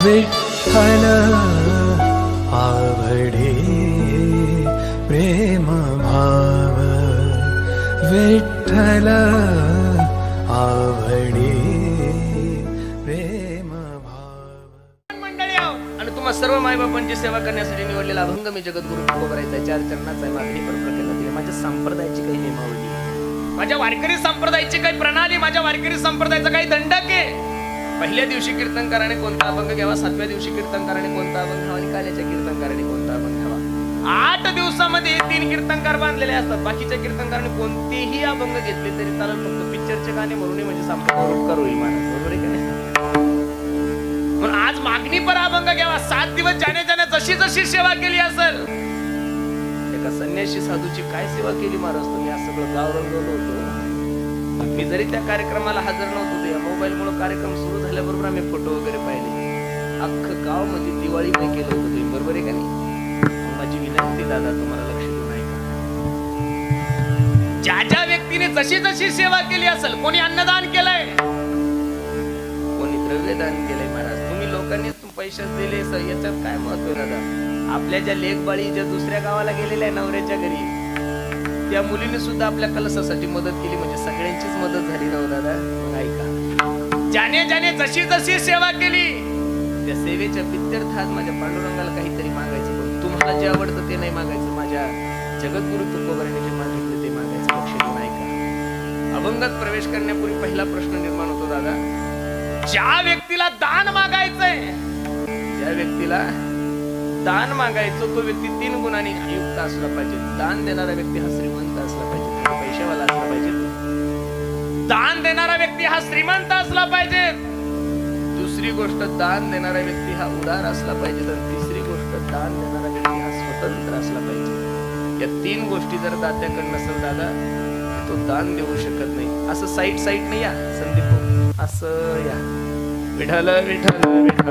विठ्ठल आवडे प्रेम भाव, विठ्ठल आवडे प्रेम भाव। मंडळी आणि तुम्हा सर्व मायबापांची सेवा करण्यासाठी निवडलेला अभंग मी जगद्गुरु तुकोबरायचा चार चरणाचा आहे। मागणी प्रकरणातील माझ्या संप्रदायाची काही नियमावली, माझ्या वारकरी संप्रदायाची काही प्रणाली, माझ्या वारकरी संप्रदायाचा काही दंडक आहे। पहिल्या दिवशी कीर्तनकाराने कोणता अभंग घ्यावा, सातव्या दिवशी कीर्तनकाराने कोणता अभंग घ्यावा आणि काल्याच्या कीर्तनकाराने कोणता अभंग घ्यावा। 8 दिवसामध्ये 3 कीर्तनकार बांधलेले असतात। बाकीच्या कीर्तनकाराने कोणतेही अभंग घेतले तरी चालेल, फक्त पिक्चरचे गाणे म्हणून म्हणजे संप्रदाय उपकार होईल महाराज, बरोबर आहे का नाही? म्हणून आज मागणी पर अभंग घ्यावा। 7 दिवस ज्याने ज्याने जशी जशी सेवा केली असेल, एका संन्यासी साधूची काय सेवा केली महाराज तुम्ही, आज सगळं गाव रंगवलं होतं। मी जरी त्या कार्यक्रमाला हजर नव्हतो, या मोबाईल मुळे कार्यक्रम सुरू झाल्याबरोबर आम्ही फोटो वगैरे पाहिले। अख्खं गाव मध्ये दिवाळीमय केलं होतं तुम्ही, बरोबर आहे का नाही? माझी विनंती दादा तुम्हाला लक्ष देऊन ऐका, ज्या ज्या व्यक्तीने जशी जशी सेवा केली असेल, कोणी अन्नदान केलंय, कोणी द्रव्यदान केलंय महाराज, तुम्ही लोकांनी पैसे दिले, याच्यात काय महत्व आहे दादा? आपल्या ज्या लेकबाळी ज्या दुसऱ्या गावाला गेलेल्या आहे नवऱ्याच्या घरी, त्या मुलीने सुद्धा आपल्या कलशासाठी मदत केली, म्हणजे सगळ्यांचीच मदत झाली ना दादा। मग ऐका, ज्याने ज्याने जशी जशी सेवा केली त्या सेवेच्या पित्यर्थात माझ्या पांडुरंगाला काहीतरी मागायचं, पण तुम्हाला जे आवडतं ते नाही मागायचं, माझ्या जगद्गुरु तुकोबराने जे मागितलं ते मागायचं। लक्ष देऊन ऐका, अभंगात प्रवेश करण्यापूर्वी पहिला प्रश्न निर्माण होतो दादा, ज्या व्यक्तीला दान मागायचंय, ज्या व्यक्तीला दान मागायचं तो व्यक्ती 3 गुणांनी युक्त असला पाहिजे। दान देणारा व्यक्ती हा श्रीमंत असला पाहिजे, पैशावाला असला पाहिजे। दान देणारा व्यक्ती हा श्रीमंत असला पाहिजे। दुसरी गोष्ट, दान देणारा व्यक्ती हा उदार असला पाहिजे। तर तिसरी गोष्ट, दान देणारा व्यक्ती हा स्वतंत्र असला पाहिजे। या 3 गोष्टी जर दात्याकडे नसेल दादा, तो दान देऊ शकत नाही। असं साईड नाही या संदीप, असं या विठ्ठल विठ्ठल विठ्ठल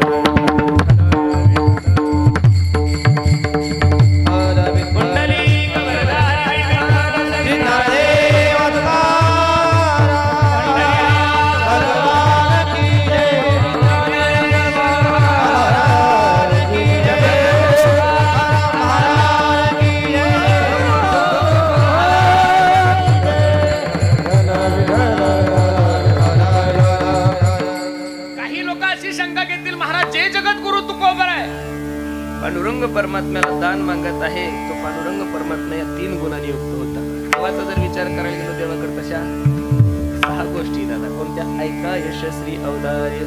पांडुरंग परमात्म्याला दान मागत आहे, तो पांडुरंग परमात्मा या 3 गुणांनी युक्त होता। देवाचा जर विचार करायला गेलो देवाकडे तशा 6 गोष्टी दादा, कोणत्या? ऐका, यशस्वी औदार्य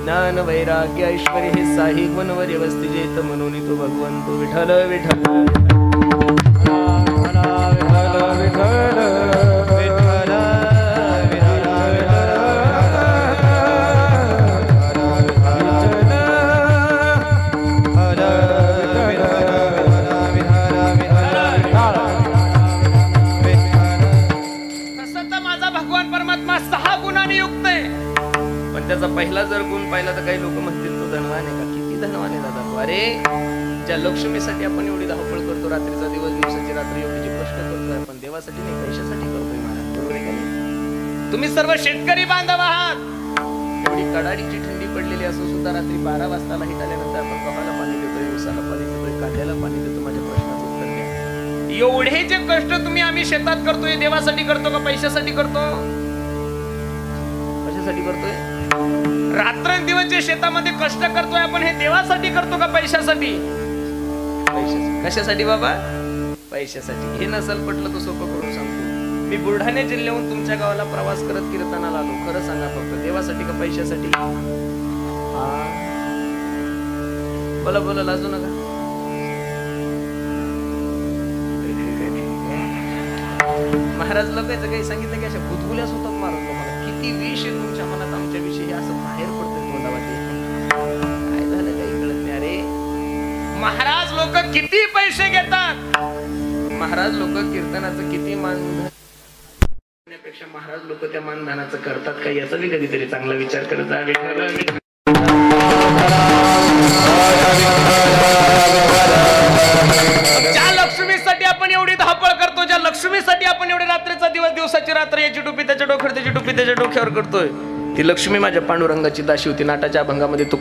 ज्ञान वैराग्य ऐश्वर्य हे 6 गुणवर व्यवस्थित म्हणून तो भगवंत विठ्ठल विठ्ठल त्याचा पहिला जर गुण पाहिला तर काही लोक म्हणतील तो धनवान आहे का? किती धनवान आहे दादा तो। अरे, ज्या लक्ष्मीसाठी आपण एवढी धावपळ करतो, रात्रीचा दिवस दिवसाची रात्र एवढी जी कष्ट करतोय आपण, देवासाठी नाही पैशासाठी करतोय महाराज, बरोबर आहे का नाही? तुम्ही सर्व शेतकरी बांधव आहात, एवढी कडाडीची थंडी पडलेली असो सुद्धा रात्री 12 वाजता लाईट आल्यानंतर आपण गव्हाला पाणी देतोय, ऊसाला पाणी देतोय, कांद्याला पाणी देतो। माझ्या प्रश्नाचं उत्तर द्या, एवढे जे कष्ट तुम्ही आम्ही शेतात करतोय, देवासाठी करतो का पैशासाठी करतो? कशासाठी करतोय? रात्रंदिवस जे शेतामध्ये कष्ट करतोय आपण, हे देवासाठी करतो का पैशासाठी? पैशासाठी। कशासाठी बाबा? पैशासाठी। हे नसल पटलं तर सोपं करून सांगतो, मी बुलढाणा जिल्ह्याहून तुमच्या गावाला प्रवास करत कीर्तनाला आलो, खरं सांगा फक्त देवासाठी का पैशासाठी? बोला बोला, लाजू नका। महाराज लोकांचं काही सांगितलं की अशा बुधगुल्याच होतात महाराज लोकांना, किती विष आहे तुमच्या मनात आमच्या विषयी, असं बाहेर पडतं तोंडावाटे, काय झालं काही कळत नाही। अरे महाराज लोक किती पैसे घेतात, महाराज लोक कीर्तनाचं किती मानधन करण्यापेक्षा महाराज लोक त्या मानधनाचं करतात का, याचा बी कधीतरी चांगला विचार करत जा। ज्या लक्ष्मीसाठी आपण एवढी धावपळ करतो, ज्या लक्ष्मीसाठी आपण एवढे रात्रीचा दिवस दिवसाची रात्र, याची टोपी त्याच्या डोक्यावर, त्याची टोपी त्याच्या डोक्यावर करतोय, ती लक्ष्मी माझ्या पांडुरंगाची दाशी होती। नाटाच्या अभंगामध्ये तू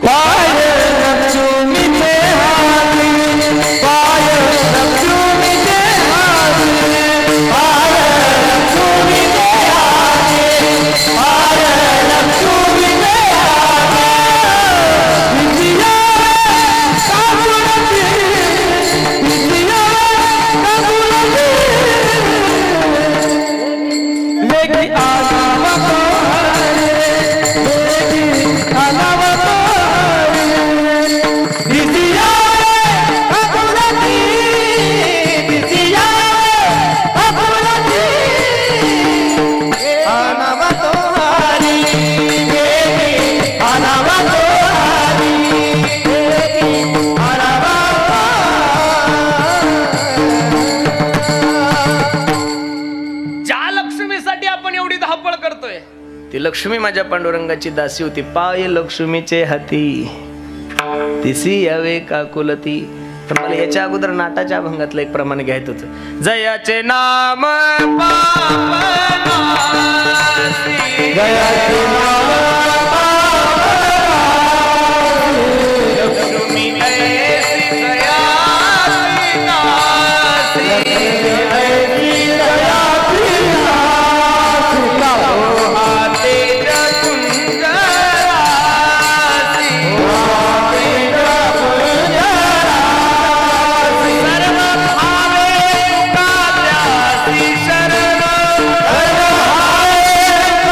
लक्ष्मी माझ्या पांडुरंगाची दासी होती, पाय लक्ष्मीचे हाती तिसी यावे काकुलती. पण मला याच्या अगोदर नाटाच्या अभंगातलं एक प्रमाण घ्यायचं होतं. जयाचे नाम पापनासी, जयाचे नाम लक्ष्मी ऐसी जयाची दासी, ऐसी जयाची दासी, हाते कुंजरासी, हाते कुंजरासी, सर्व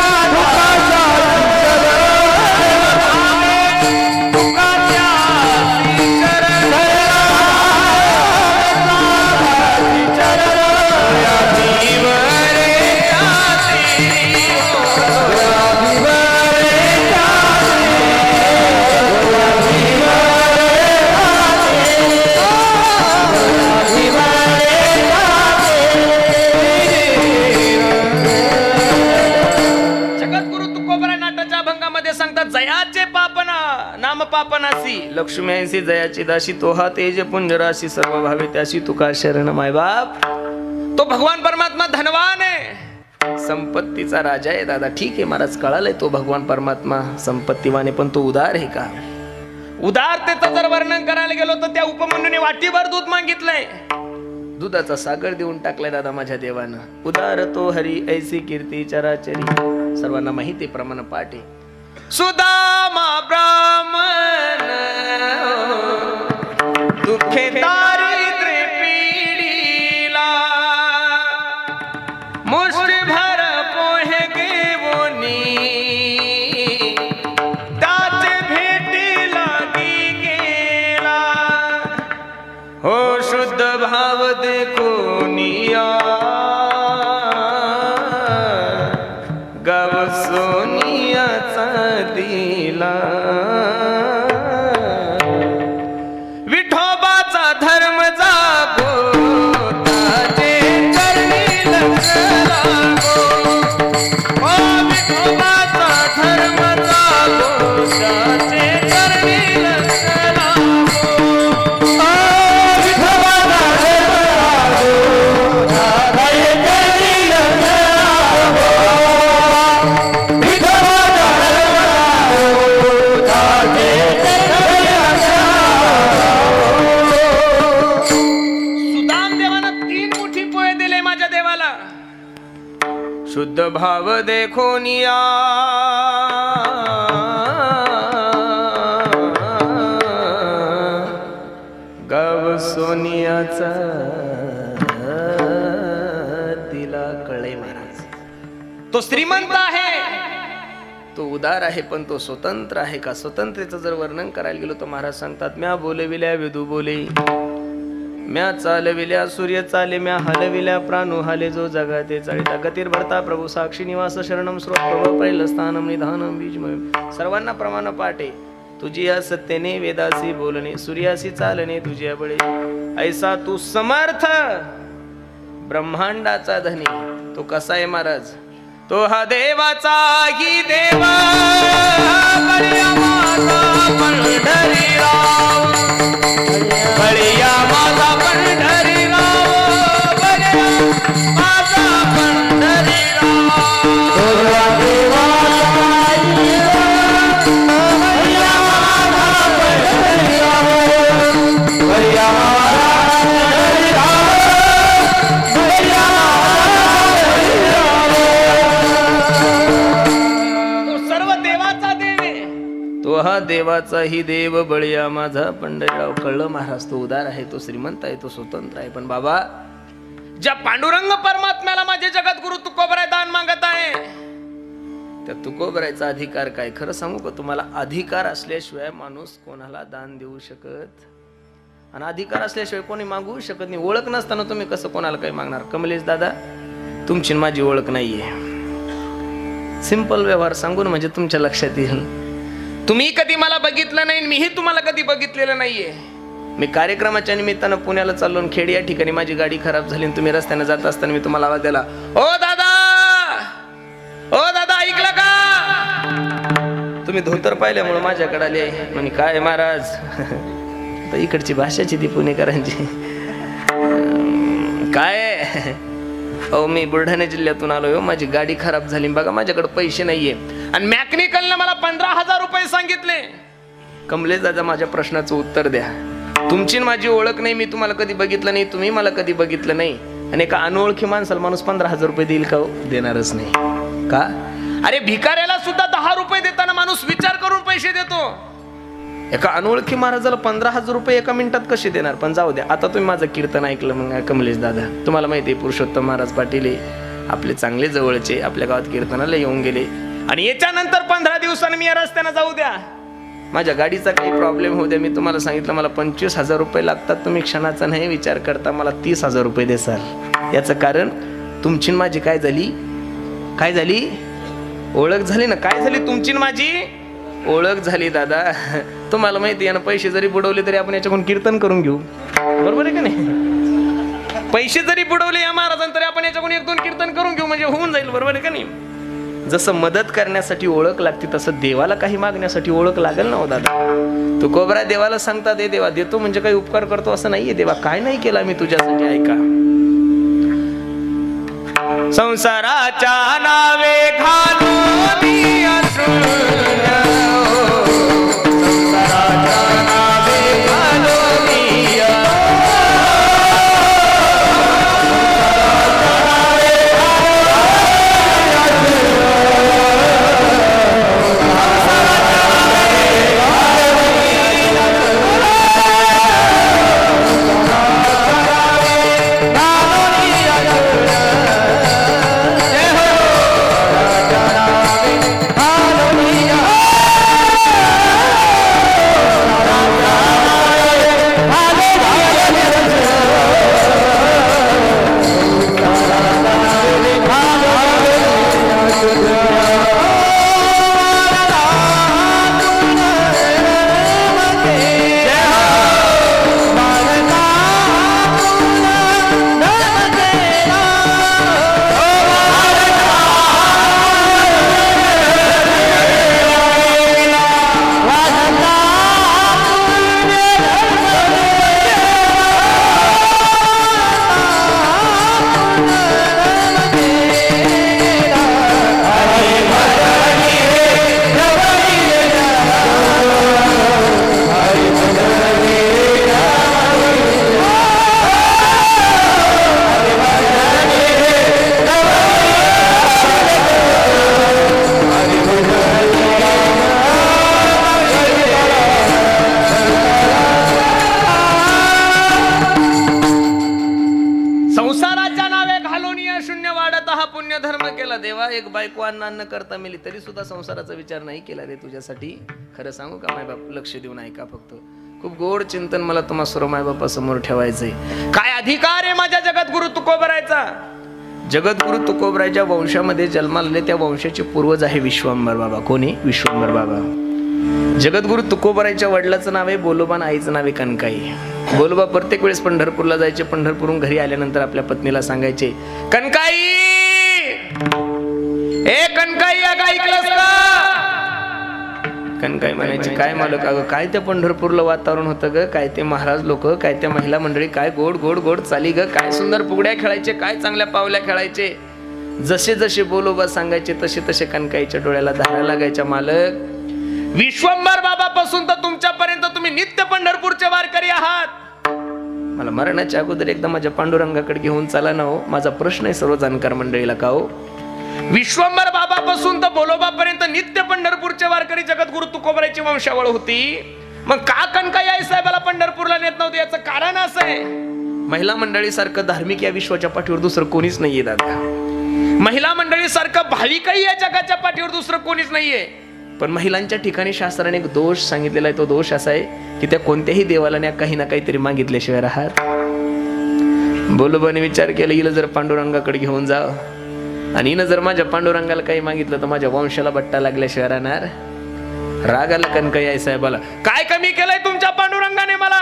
भावे तुकाच्यासी शरण, सर्व भावे तुकाच्यासी शरण, जगद्गुरु तुकोबरा नाटाच्या अभंगामध्ये सांगतात, जयाचे पापना नाम पापनासी, लक्ष्मी ऐसी जयाची दासी, तो हा तेज पुंजराशी, सर्व भावे त्याशी तुका शरण. माय बाप, तो भगवान परमात्मा धनवान आहे, संपत्तीचा राजा आहे. दादा ठीक आहे महाराज, कळालंय तो भगवान परमात्मा संपत्तीवान आहे, पण तो उदार आहे का? उदारतेचं जर वर्णन करायला गेलो तर त्या उपमन्यूने वाटीभर दूध मागितलंय, दुधाचा सागर देऊन टाकलाय दादा माझ्या देवानं. उदार तो हरी ऐसी कीर्ती चराचरी, सर्वांना माहिती प्रमाण पाठ आहे. सुदामा ब्राह्मण दुःखे दारिद्र्य पीडीला, मुष्ठीभर पोहे घेऊनी त्याचे भेटी लागी गेला. हो शुद्ध भाव देखोनिया, गाव सोनियाचा दिला. विठोबाचा धर्म जागो, ताजे चरणी लक्ष लागो. ओ विठोबाचा धर्म जागो, ताजे चरणी लक्ष लागो. ओ विठोबाचा धर्म जागो, ताजे चरणी लक्ष लागो. विठोबाचा धर्म जागो, ताजे चरणी लक्ष लागो. सुदाम देवानं 3 मुठी पोहे दिले माझ्या देवाला. शुद्ध भाव देखोनिया, गाव सोनियाचा तिला कळे महाराज. तो श्रीमंत आहे, तो उदार आहे, पण तो स्वतंत्र आहे का? स्वतंत्रेचं जर वर्णन करायला गेलो तर महाराज सांगतात, म्या बोलविल्या विदू बोले, म्या चालविल्या सूर्य चाले, म्या हलविल्या प्राणू हाले, जो जगाते चाळीता गतीर भरता प्रभू साक्षी निवास शरणम स्रोत प्रभू पहिलं स्थानम निधानम बीजमय. सर्वांना प्रमाण पाटे, तुझी या सत्तेने वेदासी बोलणे, सूर्यासी चालणे तुझ्या बळे. ऐसा तू समर्थ ब्रह्मांडाचा धनी, तो कसा आहे महाराज? तो हा देवाचा ही देवा, बळिया माझा पंढरीराव, बळिया माझा पंढरीराव, बळिया माझा पंढरीराव. तो हा देवाचा ही देव, बळिया माझा पंढरीराव. कळलं महाराज, तो उदार आहे, तो श्रीमंत आहे, तो स्वतंत्र आहे. पण बाबा, ज्या पांडुरंग परमात्म्याला माझे जगद्गुरु तुकोबराय दान मागत आहे, त्या तुकोबरायचा अधिकार काय? खरं सांगू का तुम्हाला, अधिकार असल्याशिवाय माणूस कोणाला दान देऊ शकत, आणि अधिकार असल्याशिवाय कोणी मागू शकत नाही. ओळख नसताना तुम्ही कसं कोणाला काही मागणार? कमलेश दादा, तुमची माझी ओळख नाहीये. सिंपल व्यवहार सांगून म्हणजे तुमच्या लक्षात येईल. तुम्ही कधी मला बघितलं नाही, मीही तुम्हाला कधी बघितलेलं नाहीये. मी कार्यक्रमाच्या निमित्तानं पुण्याला चाललो, खेड या ठिकाणी माझी गाडी खराब झाली, तुम्ही रस्त्याने जात असताना मी तुम्हाला आवाज दिला, ओ दादा, ओ दादा, ऐकलं का? तुम्ही धोतर पाहिल्यामुळे माझ्याकडे आले म्हणे काय महाराज तर इकडची भाषाची ती पुणेकरांची काय अहो मी बुलढाणा जिल्ह्यातून आलोय, माझी गाडी खराब झाली बघा, माझ्याकडे पैसे नाहीये आणि मॅकॅनिकलने मला 15,000 रुपये सांगितले. कमलेश दादा माझ्या प्रश्नाचं उत्तर द्या. तुमची माझी ओळख नाही, मी तुम्हाला कधी बघितलं नाही, तुम्ही मला कधी बघितलं नाही आणि एका अनोळखी माणसाला माणूस 15,000 रुपये देईल का? देणारच नाही का? अरे भिकाऱ्याला सुद्धा 10 रुपये देताना माणूस विचार करून पैसे देतो. एका अनोळखी महाराजाला 15,000 रुपये एका मिनिटात कसे देणार? पण जाऊ द्या. आता तुम्ही माझं कीर्तन ऐकलं मग कमलेश दादा, तुम्हाला माहिती आहे पुरुषोत्तम महाराज पाटील आपले चांगले जवळचे आपल्या गावात कीर्तनाला येऊन गेले आणि याच्यानंतर 15 दिवसांनी मी या रस्त्यानं जाऊ द्या, माझ्या गाडीचा काही प्रॉब्लेम होऊ द्या, मी तुम्हाला सांगितलं मला 25,000 रुपये लागतात, तुम्ही क्षणाचा नाही विचार करता मला 30,000 रुपये देसाल. याचं कारण तुमची माझी काय झाली ओळख झाली ना. काय झाली? तुमची माझी ओळख झाली दादा. तुम्हाला माहिती आहे ना, पैसे जरी बुडवले तरी आपण याच्याकडून कीर्तन करून घेऊ, बरोबर आहे का नाही? पैसे जरी बुडवले या महाराजांनी तरी आपण याच्याकडून 1-2 कीर्तन करून घेऊ, म्हणजे होऊन जाईल, बरोबर आहे का नाही? जसं मदत करण्यासाठी ओळख लागते तसं देवाला काही मागण्यासाठी ओळख लागेल ना हो दादा. तू कोबरा देवाला सांगता दे, देवा देतो म्हणजे काही उपकार करतो असं नाहीये. देवा काय नाही केला मी तुझ्यासाठी, ऐका. संसाराच्या नावे घालून एक बायको अन्न करता मिली तरी सुद्धा संसाराचा विचार नाही केला रे तुझ्यासाठी. खरं सांगू का माय बाप, लक्ष देऊन ऐका फक्त. खूप गोड चिंतन मला तुम्हा सर्व माय बापा समोर ठेवायचंय. काय अधिकार आहे माझ्या जगद्गुरु तुकोबरायचा? जगद्गुरु तुकोबरायच्या वंशामध्ये जन्माला आले त्या वंशाचे पूर्वज आहे विश्वंभर बाबा. कोणी? विश्वंभर बाबा. जगद्गुरु तुकोबरायच्या वडिलाचं नाव आहे बोलोबा, आईचं नाव आहे कनकाई. बोलोबा प्रत्येक वेळेस पंढरपूरला जायचे. पंढरपूरहून घरी आल्यानंतर आपल्या पत्नीला सांगायचे, कनकाई ए कनकाई ऐकलंस का? कनकाई म्हणायची, काय मालक? अगं काय त्या पंढरपूरला वातावरण होतं ग, काय ते महाराज लोक, काय त्या महिला मंडळी, काय गोड गोड गोड चाली ग, काय सुंदर फुगड्या खेळायचे, काय चांगल्या पावल्या खेळायचे. जसे जसे बोलोबा सांगायचे तसे तसे कनकाईच्या डोळ्याला धारा लागायच्या. मालक, विश्वंभर बाबापासून तर तुमच्यापर्यंत तुम्ही नित्य पंढरपूरचे वारकरी आहात. मला मरणाच्या अगोदर एकदा माझ्या पांडुरंगाकडे घेऊन चला ना हो. माझा प्रश्न आहे सर्व जाणकार मंडळीला, का हो? विश्वंभर बाबापासून तर बोलोबापर्यंत नित्य पंढरपूरचे वारकरी जगद्गुरु तुकोबरायची वंशावळ होती. मग का कनकाई आई साहेबाला पंढरपूरला नेत नव्हते? याचं कारण असं आहे, महिला मंडळी सारखं धार्मिक या विश्वाच्या पाठीवर दुसरं कोणीच नाहीये दादा. महिला मंडळी सारखं भाविकही या जगाच्या पाठीवर दुसरं कोणीच नाहीये. पण महिलांच्या ठिकाणी शास्त्राने एक दोष सांगितलेला आहे. तो दोष असा आहे की त्या कोणत्याही देवाला काही ना काहीतरी मागितल्याशिवाय राहत. बोलोबाने विचार केला, हिला जर पांडुरंगाकडे घेऊन जा आणि हिनं जर माझ्या पांडुरंगाला काही मागितलं तर माझ्या वंशाला बट्टा लागल्याशिवाय राहणार. राग आला कनकाई आई साहेबाला. काय कमी केलंय तुमच्या पांडुरंगाने मला?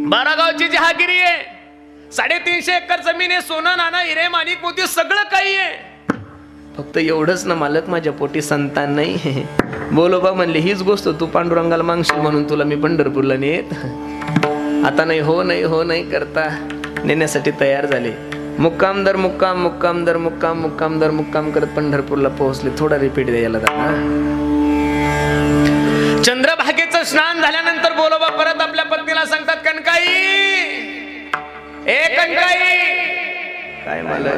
12 गावची जहागिरी आहे, 350 एकर जमीन आहे, सोनं नाणं हिरे माणिक मोती सगळं काही आहे. फक्त एवढंच ना मालक, माझ्या पोटी संतान नाही. बोलोबा म्हणले हीच गोष्ट तू पांडुरंगाला मागशील म्हणून तुला मी पंढरपूरला नेत. आता नाही हो नाही हो नाही करता नेण्यासाठी तयार झाले. मुक्काम दर मुक्काम मुक्काम दर मुक्काम मुक्काम दर मुक्काम करत पंढरपूरला पोहोचले. थोडा रिपीट द्यायला दादा. चंद्रभागेचं स्नान झाल्यानंतर बोलोबा परत आपल्या पत्नीला सांगतात, कणकाई ए कणकाई, काय मला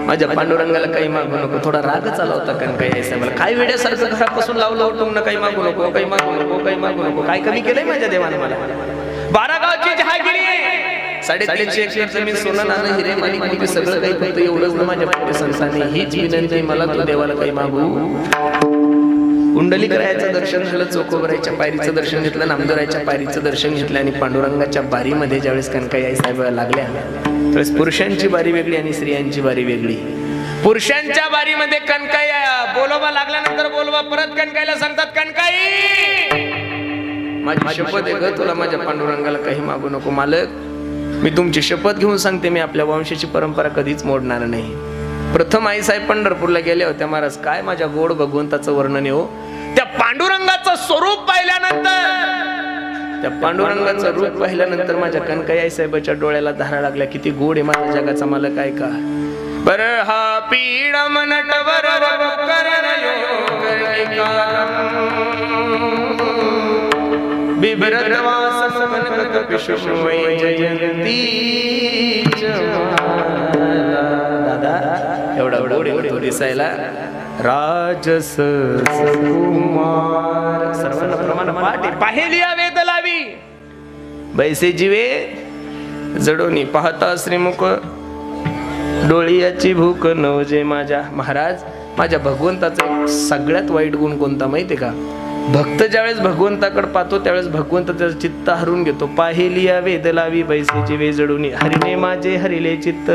माझ्या पांडुरंगाला काही मागू नको. थोडा रागच आला होता कणकाई साहेबाला. काय वेड्यासारखं घरापासून लावलं उठून ना, काही मागू नको काही मागू नको काही मागू नको. काय कमी केलंय माझ्या देवाने मला. 12 गावची जहागिरी, 350 एकर जमीन, सोनं नाणं हिरे माणिक मोती सगळं काही, फक्त एवढंच माझ्या पुढे संसाने हीच विनंती मला, तू देवाला काही मागू. कुंडलिकरायाचं दर्शन झालं, चोकोबरायच्या पायरीचं दर्शन घेतलं, नामदेवरायच्या पायरीचं दर्शन घेतलं आणि पांडुरंगाच्या बारीमध्ये ज्यावेळेस कणकाई आई साहेब लागल्या त्यावेळेस पुरुषांची बारी वेगळी आणि स्त्रियांची बारी वेगळी. पुरुषांच्या बारीमध्ये कणकाई बोलोबा लागल्यानंतर बोलोबा परत कणकाईला सांगतात, कणकाई माझी शपथ आहे ग, तुला माझ्या पांडुरंगाला काही मागू नको. मालक मी तुमची शपथ घेऊन सांगते, मी आपल्या वंशाची परंपरा कधीच मोडणार नाही. प्रथम आई साहेब पंढरपूरला गेले होत्या. महाराज काय माझ्या गोड भगवंताचं वर्णन आहे हो. त्या पांडुरंगाचं स्वरूप पाहिल्यानंतर, त्या पांडुरंगाचं रूप पाहिल्यानंतर माझ्या कणकाई आई साहेबाच्या डोळ्याला धारा लागल्या. किती गोड आहे माझ्या जगाचा मालक आहे का. बर हा पीड मनटवर एवढा गोड होतो दिसायला. राजस कुमार सर्वांना प्रमाण पाठी पाहेलिया वेद लावी बैसे जीवे जडोनी पाहता श्रीमुख डोळियाची भूक नवजे माझ्या. महाराज माझ्या भगवंताचा सगळ्यात वाईट गुण कोणता माहितीये का. भक्त ज्यावेळेस भगवंताकडे पाहतो त्यावेळेस भगवंत त्याचं चित्त हरून घेतो. पाहेलिया वेद लावी बैसे जीवे जडोनी हरिने माझे हरिले चित्त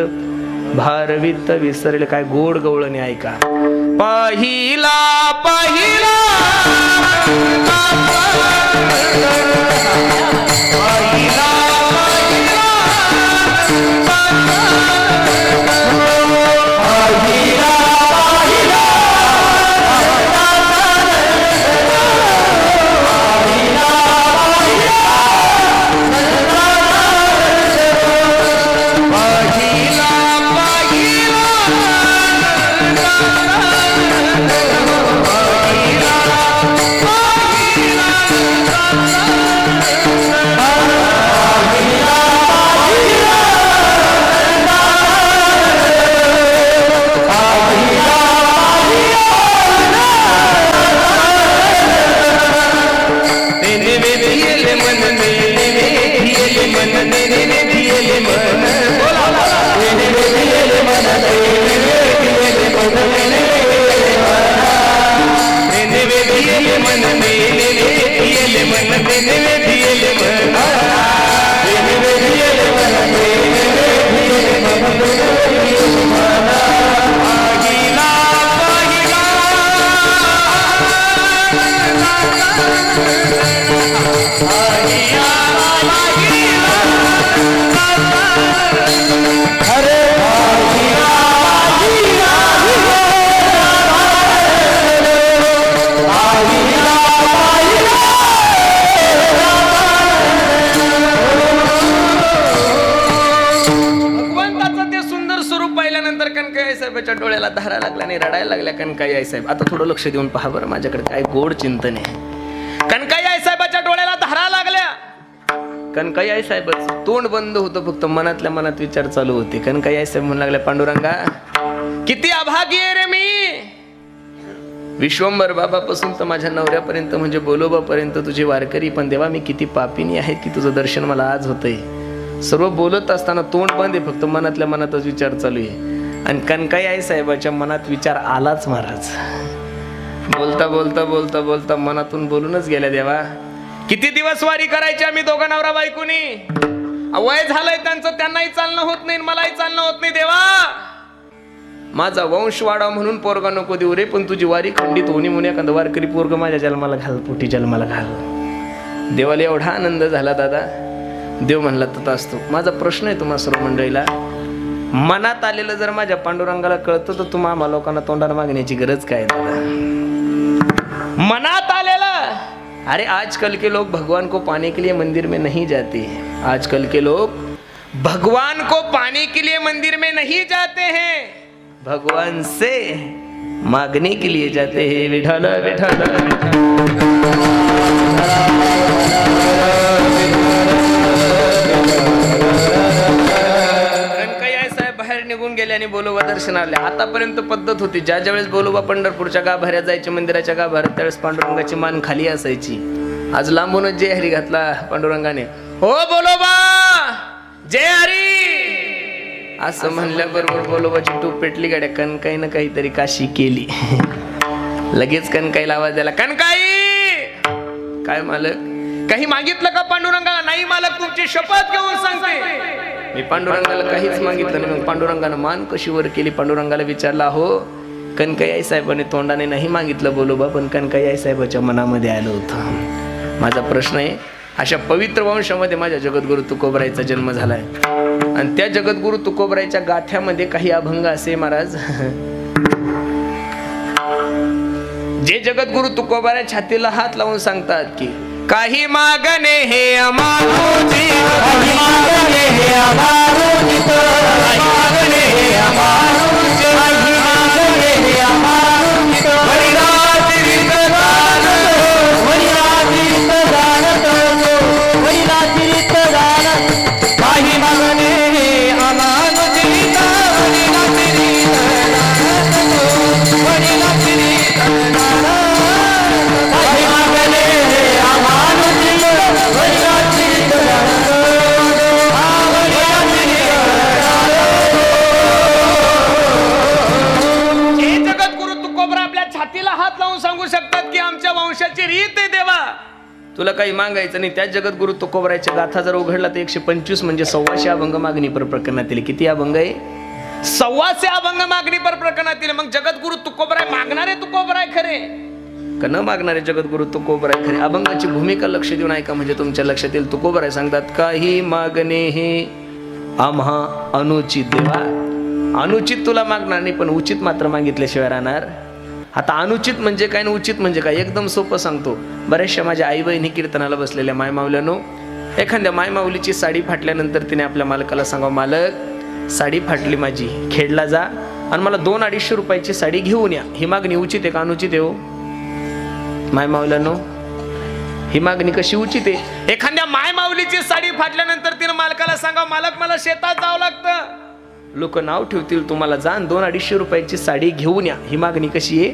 भारवित विसरले. काय गोड गवळणी ऐका. पाहिला पाहिला पाहिला डोळ्याला धारा लागला आणि रडायला लागल्या कणकाई आई साहेब. आता थोडं लक्ष देऊन पहा बरं माझ्याकडे काय गोड चिंतन आहे. कणकाई आई साहेबाच्या डोळ्याला धारा लागल्या. कणकाई आई साहेबाचं तोंड बंद होतं, फक्त मनातल्या मनात विचार चालू होते. कणकाई आई साहेब म्हणू लागल्या, पांडुरंगा किती अभागी आहे रे मी. विश्वंभर बाबापासून तर माझ्या नवऱ्यापर्यंत म्हणजे बोलोबापर्यंत तुझी वारकरी, पण देवा मी किती पापिनी आहे की तुझं दर्शन मला आज होतंय. सर्व बोलत असताना तोंड बंद आहे, फक्त मनातल्या मनातच विचार चालू आहे. आणि कणकाई आई साहेबाच्या मनात विचार आलाच महाराज. बोलता बोलता बोलता बोलता मनातून बोलूनच गेल्या, देवा किती दिवस वारी करायची आम्ही दोघं नवरा बायकोनी. वय झालंय त्यांचं, त्यांनाही चालणं होत नाही मलाही चालणं होत नाही. देवा माझा वंश वाढा म्हणून पोरगा नको देऊ रे, पण तुझी वारी खंडित होणी म्हणून एखादं वारकरी पोरग माझ्या जन्माला घाल, पोटी जन्माला घाल. देवाला एवढा आनंद झाला दादा. देव म्हणला तथा असतो. माझा प्रश्न आहे तुम्हा सर्व मंडळीला, मनात आलेलं जर माझ्या पांडुरंगाला कळतं तर तुम्हा आम्हा लोकांना तोंडाला मागण्याची गरज काय दादा. मनात आलेला। अरे आजकल के लोग भगवान को पाने के लिए मंदिर में नहीं जाते हैं। आजकल के लोग भगवान को पाने के लिए मंदिर में नहीं जाते हैं, भगवान से मांगने के लिए जाते हैं। विठल विठल बाहेर निघून गेले आणि बोलोबा दर्शनाला। आतापर्यंत पद्धत होती, ज्या ज्यावेळेस बोलोबा पंढरपूरच्या गाभाऱ्यात जायचे, मंदिराच्या गाभाऱ्यात, त्यावेळेस पांडुरंगाची मान खाली असायची। आज लांबूनच जय हरी घातला पांडुरंगाने, हो बोलोबा जय हरी असं म्हणल्याबरोबर बोलोबाची टूप पेटली गाड्या। कणकाई न काहीतरी काशी केली, लगेच कणकाईला आवाज द्याला, कणकाई काय मालक काही मागितलं का पांडुरंगाला? नाही मालक, तुमची शपथ घेऊन सांगते मी पांडुरंगाला काहीच मागितलं नाही। मग पांडुरंगानं मान कशी वर केली? पांडुरंगाला विचारला, हो कणकाई आई साहेबांनी तोंडाने नाही मागितलं बोलोबा, पण कणकाई आई साहेबाच्या मनामध्ये आलं होतं। माझा प्रश्न आहे, अशा पवित्र वंशामध्ये माझ्या जगद्गुरु तुकोबरायचा जन्म झालाय आणि त्या जगद्गुरु तुकोबरायच्या गाथ्यामध्ये काही अभंग असे महाराज, जे जगद्गुरु तुकोबराय छातीला हात लावून सांगतात की काही मागणे हे अमानुषी, काही मागणे हे अमानुषी, काही मागणे हे अमानुषी, काही मागणे हे अमानुषी, वैराग्यवित जानत, वैराग्यवित जानत, वैराग्यवित जानत, काही मागणे हे अमानुषी, वैराग्यवित जानत, वैराग्यवित जानत, काही मागणे हात लावून सांगू शकतात की आमच्या वंशाची रीत आहे देवा, तुला काही मागायचं नाही। त्या जगद्गुरु तुकोबरायच्या गाथा जर उघडला तर 125 म्हणजे 125 अभंग मागणी पर प्रकरणातील। किती अभंग आहे? 125 अभंग मागणी पर प्रकरणातील। मग जगद्गुरु तुकोबराय मागणारे तुकोबराय खरे का न मागणारे जगद्गुरु तुकोबराय खरे? अभंगाची भूमिका लक्ष देऊन ऐका म्हणजे तुमच्या लक्षात येईल। तुकोबराय सांगतात, काही मागणे हे आम्हा अनुचित देवा, अनुचित तुला मागणार नाही पण उचित मात्र मागितल्याशिवाय राहणार। आता अनुचित म्हणजे काय आणि उचित म्हणजे काय? एकदम सोपं सांगतो। बऱ्याचशा माझ्या आई बहिणी कीर्तनाला बसलेल्या मायमावल्यानो, एखाद्या मायमाऊलीची साडी फाटल्यानंतर तिने आपल्या मालकाला सांगावं, मालक साडी फाटली माझी, खेडला जा आणि मला 200-250 रुपयाची साडी घेऊन या। ही मागणी उचित आहे का अनुचित आहे? हो मायमावल्यानो, ही मागणी कशी उचित आहे? एखाद्या मायमाऊलीची साडी फाटल्यानंतर तिने मालकाला सांगावं, मालक मला शेतात जावं लागतं, लोक नाव ठेवतील तुम्हाला, जा 200-250 रुपयाची साडी घेऊन या। ही मागणी कशी आहे?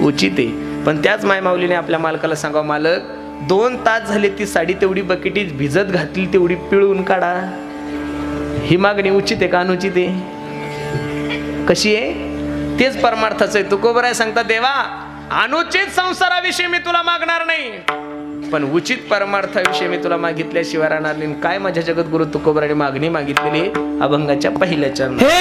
उचित आहे। पण त्याच मायमाऊलीने आपल्या मालकाला सांगावं, मालक 2 तास झाले ती साडी तेवढी बकेटीत भिजत घातली तेवढी पिळून काढा। ही मागणी उचित आहे का अनुचित आहे? कशी आहे? तेच परमार्थाचं आहे। तुकोबराय सांगतात, देवा अनुचित संसाराविषयी मी तुला मागणार नाही, पण उचित परमार्थाविषयी मी तुला मागितल्याशिवाय राहणार नाही। काय माझ्या जगद्गुरु तुकोबराने मागणी मागितलेली अभंगाच्या पहिल्या चरण, हे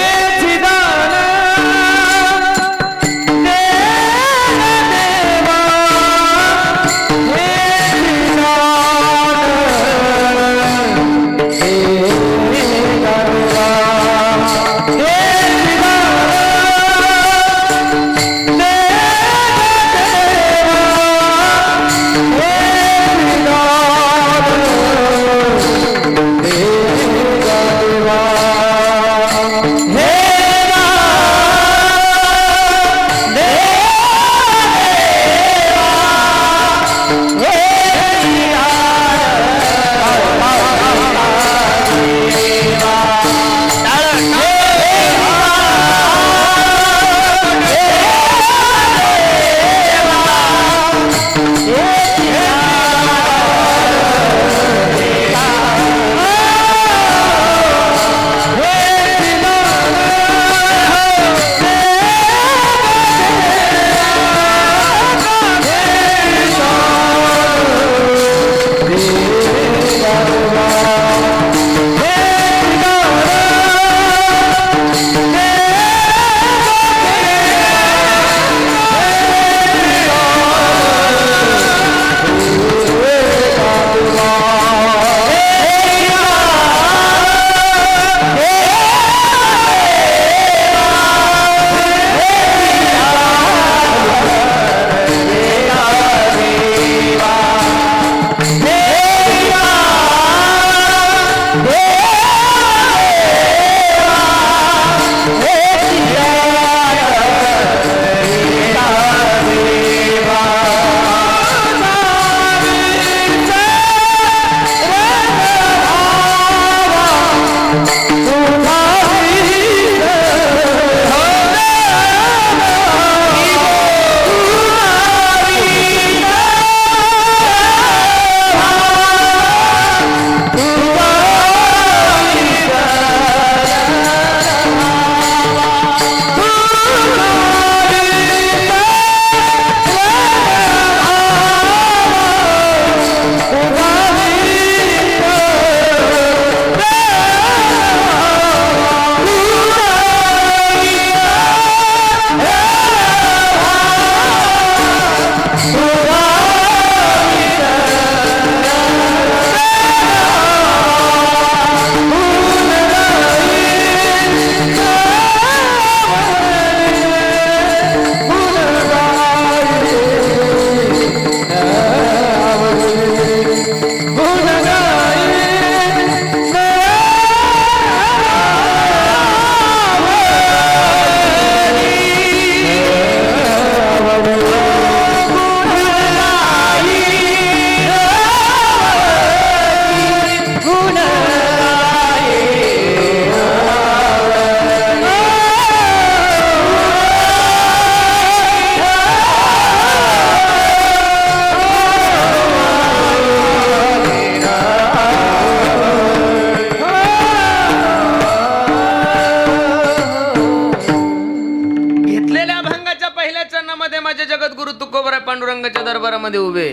दरबारामध्ये उभे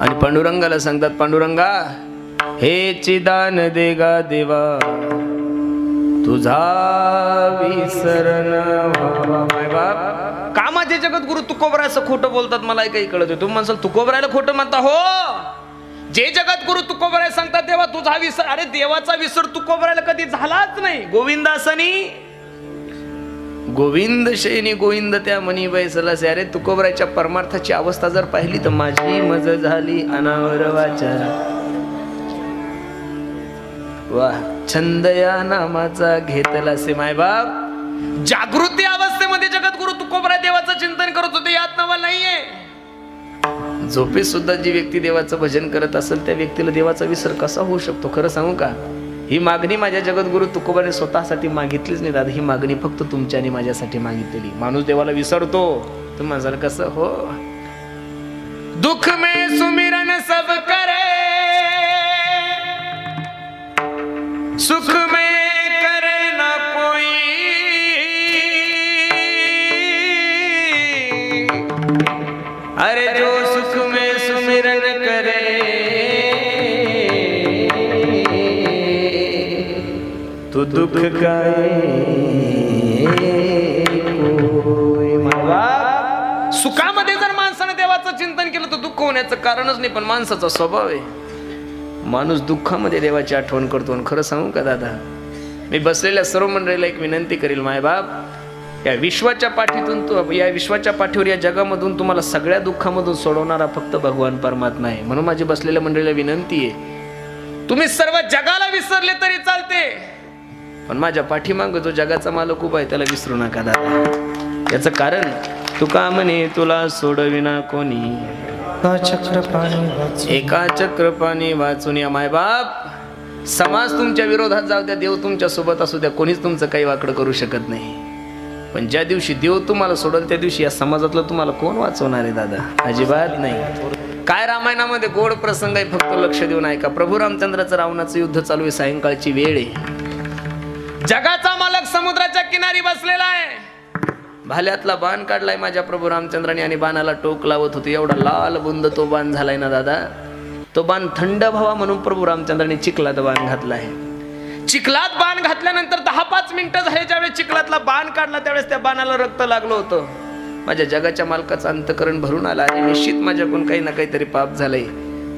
आणि पांडुरंगाला सांगतात, पांडुरंगा हे चिदान देगा देवा तुझा विसरण व्हावा. माय बाप का माझे जगद्गुरु तुकोबरायचं खोटं बोलतात मला काही कळत नाही. तुम्ही म्हणसाल तुकोबरायला खोटं म्हणता, हो जे जगद्गुरु तुकोबराय सांगतात देवा तुझा विसर. अरे देवाचा विसर तुकोबरायला कधी झालाच नाही. गोविंदासनी गोविंद शैनी गोविंद त्या मनी बैसला से. अरे तुकोबरायच्या परमार्थाची अवस्था जर पाहिली तर माझी मज झाली अनावर वाचा. वाह छंद या नामाचा घेतला से. माय बाप जागृती अवस्थेमध्ये जगद्गुरु तुकोबराय देवाचं चिंतन करत होते, यात नवा नाहीये. झोपेत सुद्धा जी व्यक्ती देवाचं भजन करत असेल त्या व्यक्तीला देवाचा विसर कसा होऊ शकतो? खरं सांगू का, ही मागणी माझ्या जगद्गुरु तुकोबाने स्वतःसाठी मागितलीच नाही दादा. ही मागणी फक्त तुमच्या आणि माझ्यासाठी मागितलेली. माणूस देवाला विसरतो तर माझं कसं हो. दुख में सुमिरन सब करे सुख में करे ना कोई. अरे जो सुख में सुमिरन करे तो दुख सुखामध्ये जर माणसाने देवाचं चिंतन केलं तर दुःख होण्याचं कारणच नाही, पण माणसाचा स्वभाव आहे. माणूस दुःखामध्ये देवाची आठवण करतो. आणि खरं सांगू का दादा, मी बसलेल्या सर्व मंडळीला एक विनंती करेल, मायबाप या विश्वाच्या पाठीतून या विश्वाच्या पाठीवर या जगामधून तुम्हाला सगळ्या दुःखामधून सोडवणारा फक्त भगवान परमात्मा आहे. म्हणून माझी बसलेल्या मंडळीला विनंती आहे, तुम्ही सर्व जगाला विसरले तरी चालते, पण माझ्या पाठीमाग जो जगाचा मालक उभा आहे त्याला विसरू नका दादा. याचं कारण तुका म्हणे तुला सोडविना कोणी एका चक्रपाणी वाचून. या मायबाप समाज तुमच्या विरोधात जाऊ द्या, देव तुमच्या सोबत असू द्या, कोणीच तुमचं काही वाकडं करू शकत नाही. पण ज्या दिवशी देव तुम्हाला सोडल त्या दिवशी या समाजातलं तुम्हाला कोण वाचवणार आहे दादा? अजिबात नाही. काय रामायणामध्ये गोड प्रसंग आहे, फक्त लक्ष देऊन ऐका. प्रभू रामचंद्राचं रावणाचं युद्ध चालू आहे, सायंकाळची वेळ आहे. जगाचा मालक समुद्राच्या किनारी बसलेला आहे. भाल्यातला बाण काढलाय माझ्या प्रभू रामचंद्राने आणि बाणाला टोक लावत होते. एवढा लाल बुंद तो बाण झालाय ना दादा. तो बाण थंड व्हावा म्हणून प्रभू रामचंद्राने चिखलात बाण घातलाय. चिखलात बाण घातल्यानंतर 10-5 मिनिटं झाले. ज्यावेळेस चिखलातला बाण काढला त्यावेळेस त्या बाणाला रक्त लागलं होतं. माझ्या जगाच्या मालकाचं अंतकरण भरून आलं आहे. निश्चित माझ्याकडून काही ना काहीतरी पाप झालंय.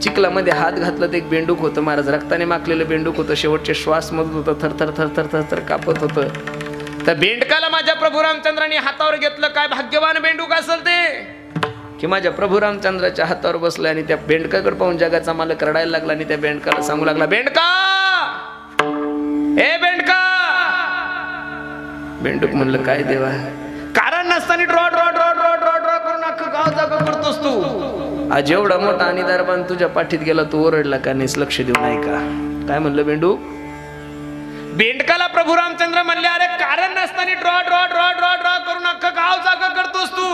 चिखलामध्ये हात घातलं तर एक बेंडूक होतं महाराज, रक्ताने माखलेलं बेंडूक होतं. शेवटचे श्वास मधून होतं, थरथर थरथर थरथर कापत होतं. त्या बेंडकाला माझ्या प्रभू रामचंद्राने हातावर घेतलं. काय भाग्यवान बेंडूक असेल ते की माझ्या प्रभू रामचंद्राच्या हातावर बसलं आणि त्या बेंडकाकडे पाहून जगाचा मालक रडायला लागला आणि त्या बेंडकाला सांगू लागला, बेंडका ए बेंडका. बेंडूक म्हणलं काय देवा, कारण नसताना draw draw draw draw draw draw करून अख्खं गाव जागा करतोस तू. आज एवढा मोठा आणि दरबान तुझ्या पाठीत गेला, तू ओरडला का नाहीस? लक्ष देऊ नाही का? काय म्हणलं बेंडूक? बेंडकाला प्रभू रामचंद्र म्हणले, अरे कारण नसताना draw draw draw draw draw करून अख्खं गाव जागा करतोस तू.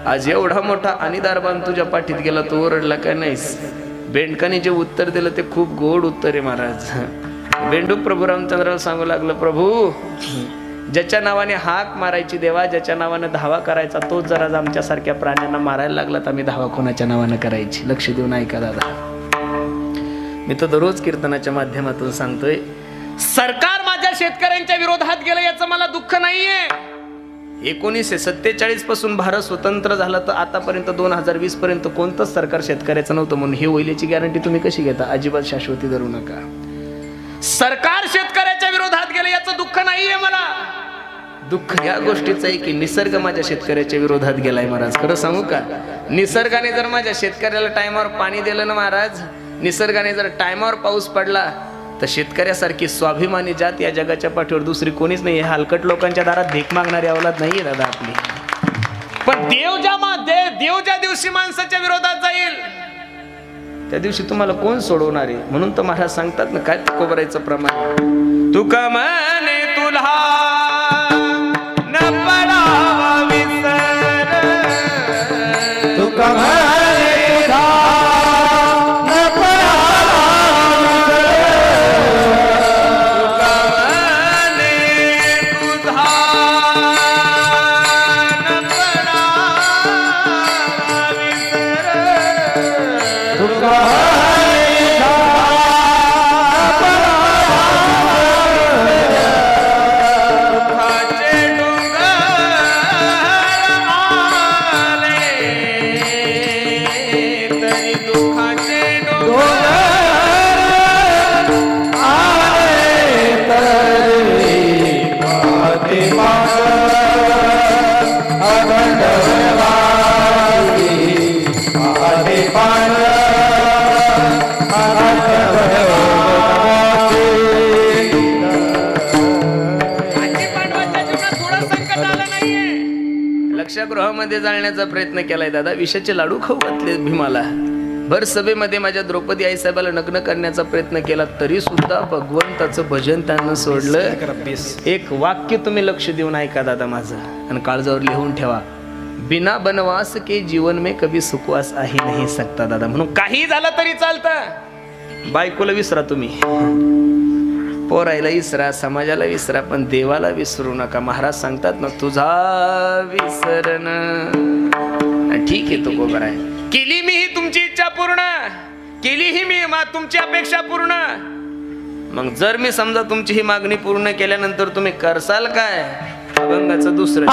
आज एवढा मोठा आणि दरबान तुझ्या पाठीत गेला, तू ओरडला का नाहीस? बेंडकाने जे उत्तर दिलं ते खूप गोड उत्तर आहे महाराज. बेंडूक प्रभू रामचंद्राला सांगू लागलं, प्रभू ज्याच्या नावाने हाक मारायची देवा, ज्याच्या नावाने धावा करायचा, तोच जरा आमच्यासारख्या प्राण्यांना मारायला लागला तर आम्ही धावा कोणाच्या नावाने करायची? लक्ष देऊन ऐका दादा. मी तर दररोज कीर्तनाच्या माध्यमातून सांगतोय, सरकार माझ्या शेतकऱ्यांच्या विरोधात गेलं याचं मला दुःख नाहीये. 1947 पासून भारत स्वतंत्र झाला तर आतापर्यंत 2020 पर्यंत कोणतंच सरकार शेतकऱ्याचं नव्हतं. म्हणून हे होईल याची गॅरंटी तुम्ही कशी घेता? अजिबात शाश्वती धरू नका. सरकार शेतकऱ्याच्या विरोधात गेलं याचं दुःख नाहीये मला. दुःख या गोष्टीचं आहे की निसर्ग माझ्या शेतकऱ्याच्या विरोधात गेलाय महाराज. खरं सांगू का, निसर्गाने जर माझ्या शेतकऱ्याला टायमावर पाणी दिलं ना महाराज, निसर्गाने जर टायमावर पाऊस पडला तर शेतकऱ्यासारखी स्वाभिमानी जात या जगाच्या पाठीवर दुसरी कोणीच नाही. हलकट लोकांच्या दारात भीक मागणारी अवलाद नाहीये दादा आपली. पण देव ज्या दिवशी माणसाच्या विरोधात जाईल त्या दिवशी तुम्हाला कोण सोडवणार आहे? म्हणून तर महाराज सांगतात ना, काय तुकोबरायचं प्रमाण, तुका म्हणे तुला न पडावा विसर, तुका म्हणे तुला न पडावा विसर, तुका म्हणे तुझा न पडावा विसर. कारागृहामध्ये जाळण्याचा प्रयत्न केलाय दादा, विषाचे लाडू खाऊ घातले भीमाला, भर सभेमध्ये माझ्या द्रौपदी आईसाहेबाला नग्न करण्याचा प्रयत्न केला, तरी सुद्धा भगवंताचं भजन त्यांना सोडलं. एक वाक्य तुम्ही लक्ष देऊन ऐका दादा माझं, आणि काळजावर लिहून ठेवा. बिना बनवास के जीवन में कभी सुखवास आहे नाही सकता दादा. म्हणून काही झालं तरी चालतं. बायकोला विसरा तुम्ही, पोरायला विसरा, समाजाला विसरा, पण देवाला विसरू नका. महाराज सांगतात ना, तुझा विसरण ठीक आहे, तो बरोबर आहे. केली मी ही तुमची इच्छा पूर्ण, केली ही मी तुमची अपेक्षा पूर्ण. मग जर मी समजा तुमची ही मागणी पूर्ण केल्यानंतर तुम्ही करसाल काय? अभंगाचं दुसरं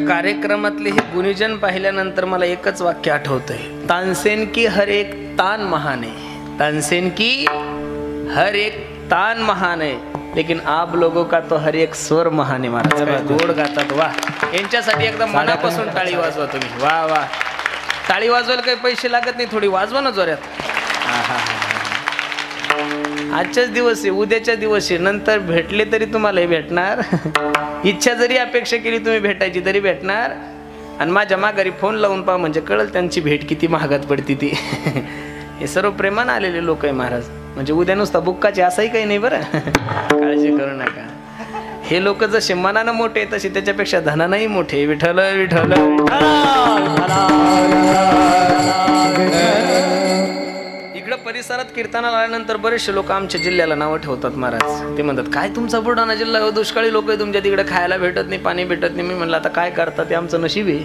कार्यक्रमातले हे गुणीजन पाहिल्यानंतर मला एकच वाक्य आठवतंय. तानसेन की हर एक तान महान है, तानसेन की हर एक तान महान है, लेकिन आप लोगों का तो हर एक स्वर महान है. महाराज गोड गातात. वा, यांच्यासाठी एकदम मनापासून टाळी वाजवा तुम्ही. वा वा, टाळी वाजवायला काही पैसे लागत नाही, थोडी वाजवा ना जोरात. आजच्याच दिवस आहे, उद्याच्या दिवस आहे, नंतर भेटले तरी तुम्हाला हे भेटणार. इच्छा जरी अपेक्षा केली तुम्ही भेटायची तरी भेटणार. आणि माझ्या माघारी फोन लावून पहा, म्हणजे कळलं त्यांची भेट किती महागात पडती ती. हे सर्व प्रेमानं आलेले लोक आहे महाराज. म्हणजे उद्या नुसता बुक्काचे असंही काही नाही बरं. काळजी करू नका. हे लोक जसे मनानं मोठे तसे त्याच्यापेक्षा धनानंही मोठे. विठ्ठल विठ्ठल. इकडं परिसरात कीर्तनाला आल्यानंतर बरेचसे लोक आमच्या जिल्ह्याला नावं ठेवतात महाराज. ते म्हणतात, काय तुमचा बुलढाणा जिल्हा दुष्काळी लोक आहे, तुमच्या तिकडे खायला भेटत नाही, पाणी भेटत नाही. मी म्हणलं, आता काय करतात, ते आमचं नशीब आहे.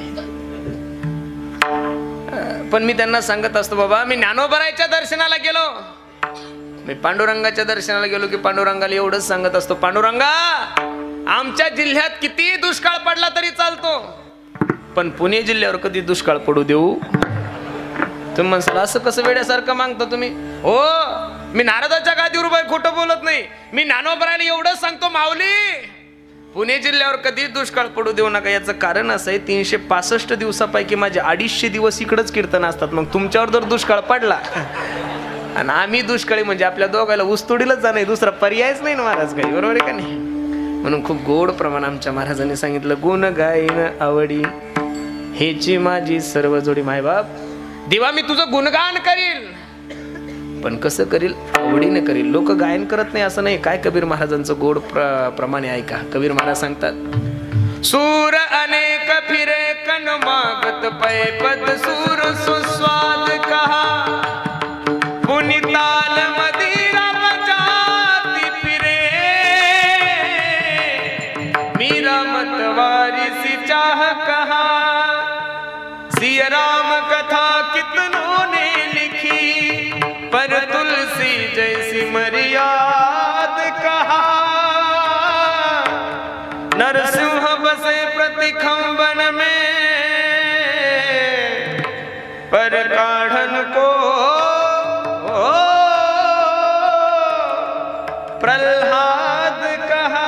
पण मी त्यांना सांगत असतो, बाबा मी ज्ञानोबराच्या दर्शनाला गेलो, मी पांडुरंगाच्या दर्शनाला गेलो की पांडुरंगाला एवढंच सांगत असतो, पांडुरंगा आमच्या जिल्ह्यात किती दुष्काळ पडला तरी चालतो, पण पुणे जिल्ह्यावर कधी दुष्काळ पडू देऊ. तुम्ही म्हणसाल, असं कसं वेड्यासारखं मागता तुम्ही? हो, मी नारदाच्या गादीवर उभा खोटं बोलत नाही. मी ज्ञानोबरायला एवढं सांगतो, माऊली पुणे जिल्ह्यावर कधी दुष्काळ पडू देऊ नका. याचं कारण असं आहे, 365 दिवसापैकी माझे 250 दिवस इकडंच कीर्तन असतात. मग तुमच्यावर जर दुष्काळ पडला आणि आम्ही दुष्काळी म्हणजे आपल्या दोघायला ऊसतोडीलाच जाणार, दुसरा पर्यायच नाही ना महाराज काही, बरोबर आहे का नाही. म्हणून खूप गोड प्रमाण आमच्या महाराजांनी सांगितलं, गुण गायन आवडी हेची माझी सर्व जोडी. मायबाप देवा मी तुझं गुणगान करील, पण कसं करील, आवडीने करील. लोक गायन करत नाही असं नाही. काय कबीर महाराजांचं गोड प्रमाणे ऐका. कबीर महाराज सांगतात, सूर अनेक फिरे कन मागत पै पद सूर सुस्वाद कहा, पुनिताल मदिरा बजाती फिरे, मीरा मतवारी सी चाह कहा, सिया राम कथा कितनों ने लिखी, पर तुलसी जैसी मर्याद कहा, नरसिंह बसे प्रतिखंबन में, पर काढ़न को प्रल्हाद कहा.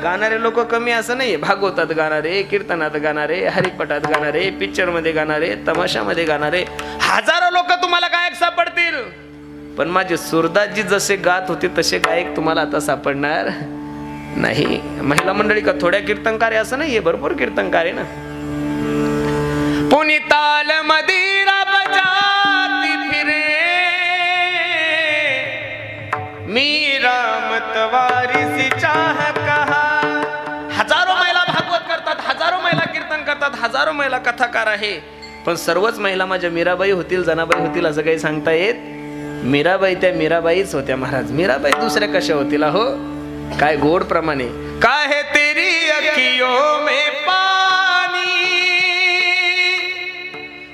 गाणारे लोक कमी असं नाही. भागवतात गाणारे, कीर्तनात गाणारे, हरिपटात गाणारे, पिक्चर मध्ये गाणारे, तमाशामध्ये गाणारे हजारो लोक तुम्हाला गायक सापडतील. पण माझे सुरदासजी जसे गात होते तसे गायक तुम्हाला आता सापडणार नाही. महिला मंडळी का थोड्या कीर्तनकार आहे असं नाहीये, भरपूर कीर्तनकार आहे ना. पुनिताल मदिरा बजाती फिरे, मीरा मतवारी सी चाह कहा. हजारो महिला भागवत करतात, हजारो महिला कीर्तन करतात, हजारो महिला कथाकार आहे, पण सर्वच महिला माझ्या मीराबाई होतील, जनाबाई होतील असं काही सांगता येत. मीराबाई त्या मीराबाईच होत्या महाराज. मीराबाई दुसऱ्या कशा होतील हो. काय गोड प्रमाणे, काहे तेरी अखियों में पानी,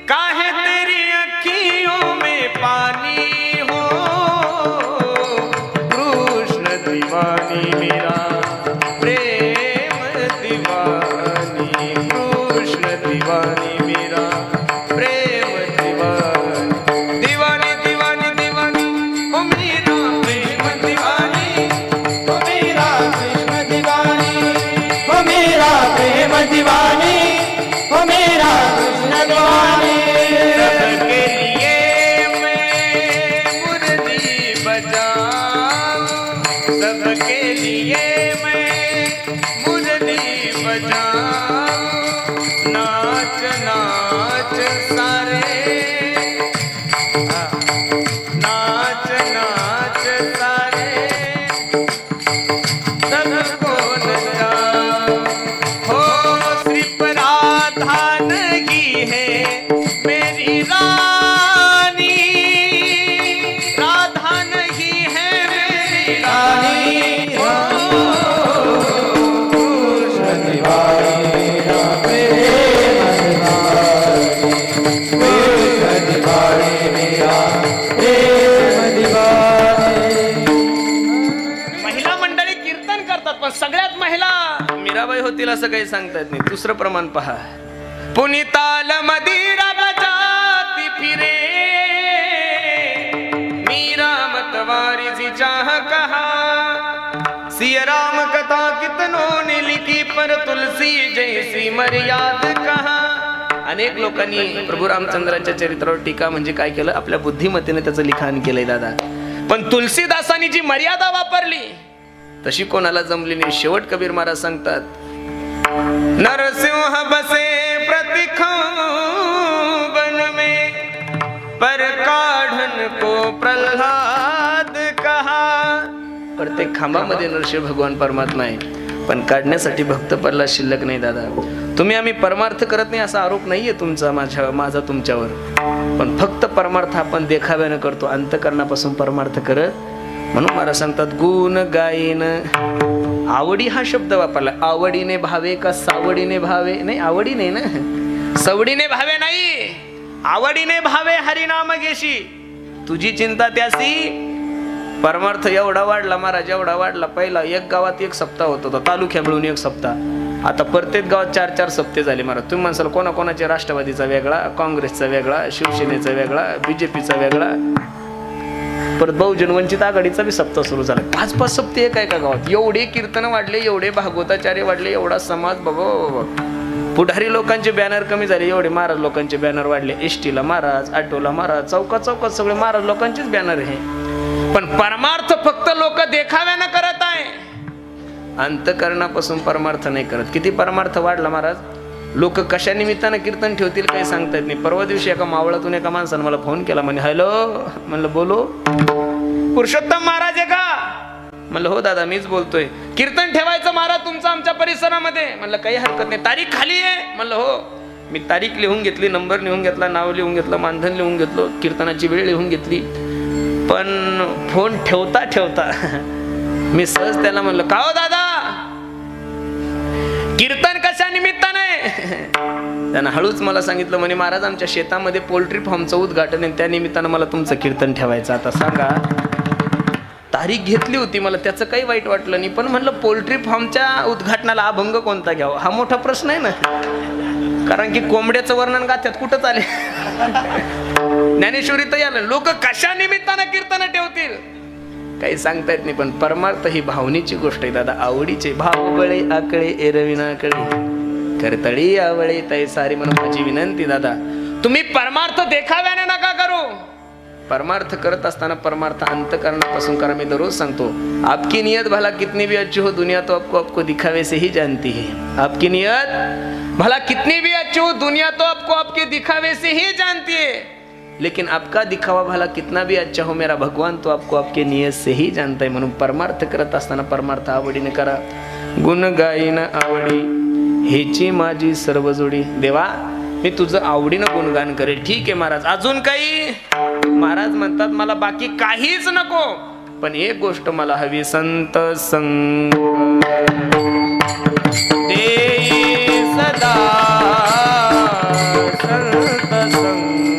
काहे तेरी अखियों में पानी हो, कृष्ण दीवानी मेरा प्रेम दीवानी, कृष्ण दीवानी मेरा प्रेम दीवानी, दीवानी दीवानी दीवानी ओ मेरा प्रेम दीवानी, ओ मेरा कृष्ण दीवानी, ओ मेरा प्रेम दीवानी, ओ मेरा कृष्ण दीवानी. सबके लिए मैं मुरली बजाऊं, सबके लिए मैं मुरली बजाऊं, नाच नाच सारे, नाच नाच सारे, सबको नचाऊं. हो सिर्फ राधा नहीं है मेरी रानी, राधा नहीं है मेरी रानी, हो कृष्ण दीवानी मेरा प्रेम दीवानी. महिला मंडळी कीर्तन करतात, पण सगळ्यात महिला मीराबाई होतील असं काही सांगता येत नाही. दुसरं प्रमाण पहा, पुनिताल मदिरा बजाती फिरे, मीरा मतवारी सी चाह कहा, सिया राम कथा कितनों ने लिखी, पर तुलसी जैसी मर्याद कहा. अनेक लोकांनी प्रभू रामचंद्राच्या चरित्रावर टीका म्हणजे काय केलं, आपल्या बुद्धिमत्तेने त्याचं लिखाण केलंय दादा. पण तुलसीदासांनी जी मर्यादा वापरली तशी कोणाला जमली नाही. शेवट कबीर महाराज सांगतात, नरसिंह बसे प्रतिखंबन में, पर काढ़न को प्रल्हाद कहा. प्रत्येक खांबामध्ये नरसिंह भगवान परमात्मा आहे, पण काढण्यासाठी भक्त प्रल्हाद शिल्लक नाही दादा. तुम्ही आम्ही परमार्थ करत नाही असा आरोप नाहीये तुमचा माझा तुमच्यावर, पण फक्त परमार्थ आपण देखाव्यानं करतो, अंतकरणापासून परमार्थ करत. म्हणून मला सांगतात, गुण गायन आवडी हा शब्द वापरला. आवडीने भावे का सावडीने भावे, नाही आवडीने ना, सवडीने भावे नाही, आवडीने भावे हरिनाम घेशी, तुझी चिंता त्यासी. परमार्थ एवढा वाढला महाराज, एवढा वाढला. पहिला एक गावात एक सप्ताह होत होता, तालुक्या मिळून एक सप्ताह. आता प्रत्येक गावात 4-4 सप्ते झाले महाराज. तुम्ही म्हणसाल कोणाकोणाचे, राष्ट्रवादीचा वेगळा, काँग्रेसचा वेगळा, शिवसेनेचा वेगळा, बीजेपीचा वेगळा. परत बहुजन वंचित आघाडीचा बी सप्ताह सुरू झाला. 5-5 सप्ते एक आहे का गावात? एवढे कीर्तन वाढले, एवढे भागवताचार्य वाढले, एवढा समाज बाबा. पुढारी लोकांचे बॅनर कमी झाले, एवढे महाराज लोकांचे बॅनर वाढले. एसटीला महाराज, ऑटोला महाराज, चौकात चौकात सगळे महाराज लोकांचेच बॅनर आहे. पण परमार्थ फक्त लोक देखाव्यानं करत आहे, अंतकरणापासून परमार्थ नाही करत. किती परमार्थ वाढला महाराज. लोक कशा निमित्तानं कीर्तन ठेवतील काही सांगता येत नाही. परवा दिवशी एका मावळातून एका माणसानं मला फोन केला, म्हणे हॅलो. म्हणलं बोलो, पुरुषोत्तम महाराज आहे का? म्हणलं हो दादा मीच बोलतोय. कीर्तन ठेवायचं महाराज तुमचं आमच्या परिसरामध्ये. म्हणलं काही हरकत नाही, तारीख खाली आहे? म्हणलं हो. मी तारीख लिहून घेतली, नंबर लिहून घेतला, नाव लिहून घेतलं, मानधन लिहून घेतलं, कीर्तनाची वेळ लिहून घेतली. पण फोन ठेवता ठेवता मी सहज त्याला म्हणलं, का हो दादा कीर्तन कशा निमित्ताने? त्यानं हळूच मला सांगितलं, म्हणे महाराज आमच्या शेतामध्ये पोल्ट्री फार्मचं उद्घाटन आहे, त्या निमित्तानं मला तुमचं कीर्तन ठेवायचं. आता सांगा, तारीख घेतली होती, मला त्याचं काही वाईट वाटलं नाही. पण म्हणलं पोल्ट्री फार्मच्या उद्घाटनाला अभंग कोणता घ्यावा हा मोठा प्रश्न आहे ना. कारण की कोंबड्याचं वर्णन गाथ्यात कुठंच आले. ज्ञानेश्वरी तर याला लोक कशा निमित्तानं कीर्तन ठेवतील काही सांगता येत नाही. पण परमार्थ ही भावनेची गोष्ट आहे दादा, आवडीचे. भाव बळे आकळे एरविनाकडे करतळी आवळे ताई सारी. म्हणून माझी विनंती दादा, तुम्ही परमार्थ देखाव्याने नका करू. परमार्थ करत असताना परमार्थ अंतकरणापासून करा. मी दररोज सांगतो, आपकी नियत भला कितनी भी अच्छी हो, दुनिया तो आपको आपको दिखावे से ही जानती है. आपकी नियत भला कितनी भी अच्छी हो, दुनिया तो आपको आपके दिखावे से ही जानती है. लेकिन आपका दिखावा भला कितना भी अच्छा हो, मेरा भगवान तो आपको आपके नियत से ही जानता है. म्हणून परमार्थ करत असताना परमार्थ आवडीने करा. गुण गाईन आवडी हेची माझी सर्व जोडी. देवा मी तुझं आवडीनं गुणगान करेल. ठीक आहे महाराज, अजून काही? महाराज म्हणतात मला बाकी काहीच नको, पण एक गोष्ट मला हवी, संत संग देई सदा. संत संग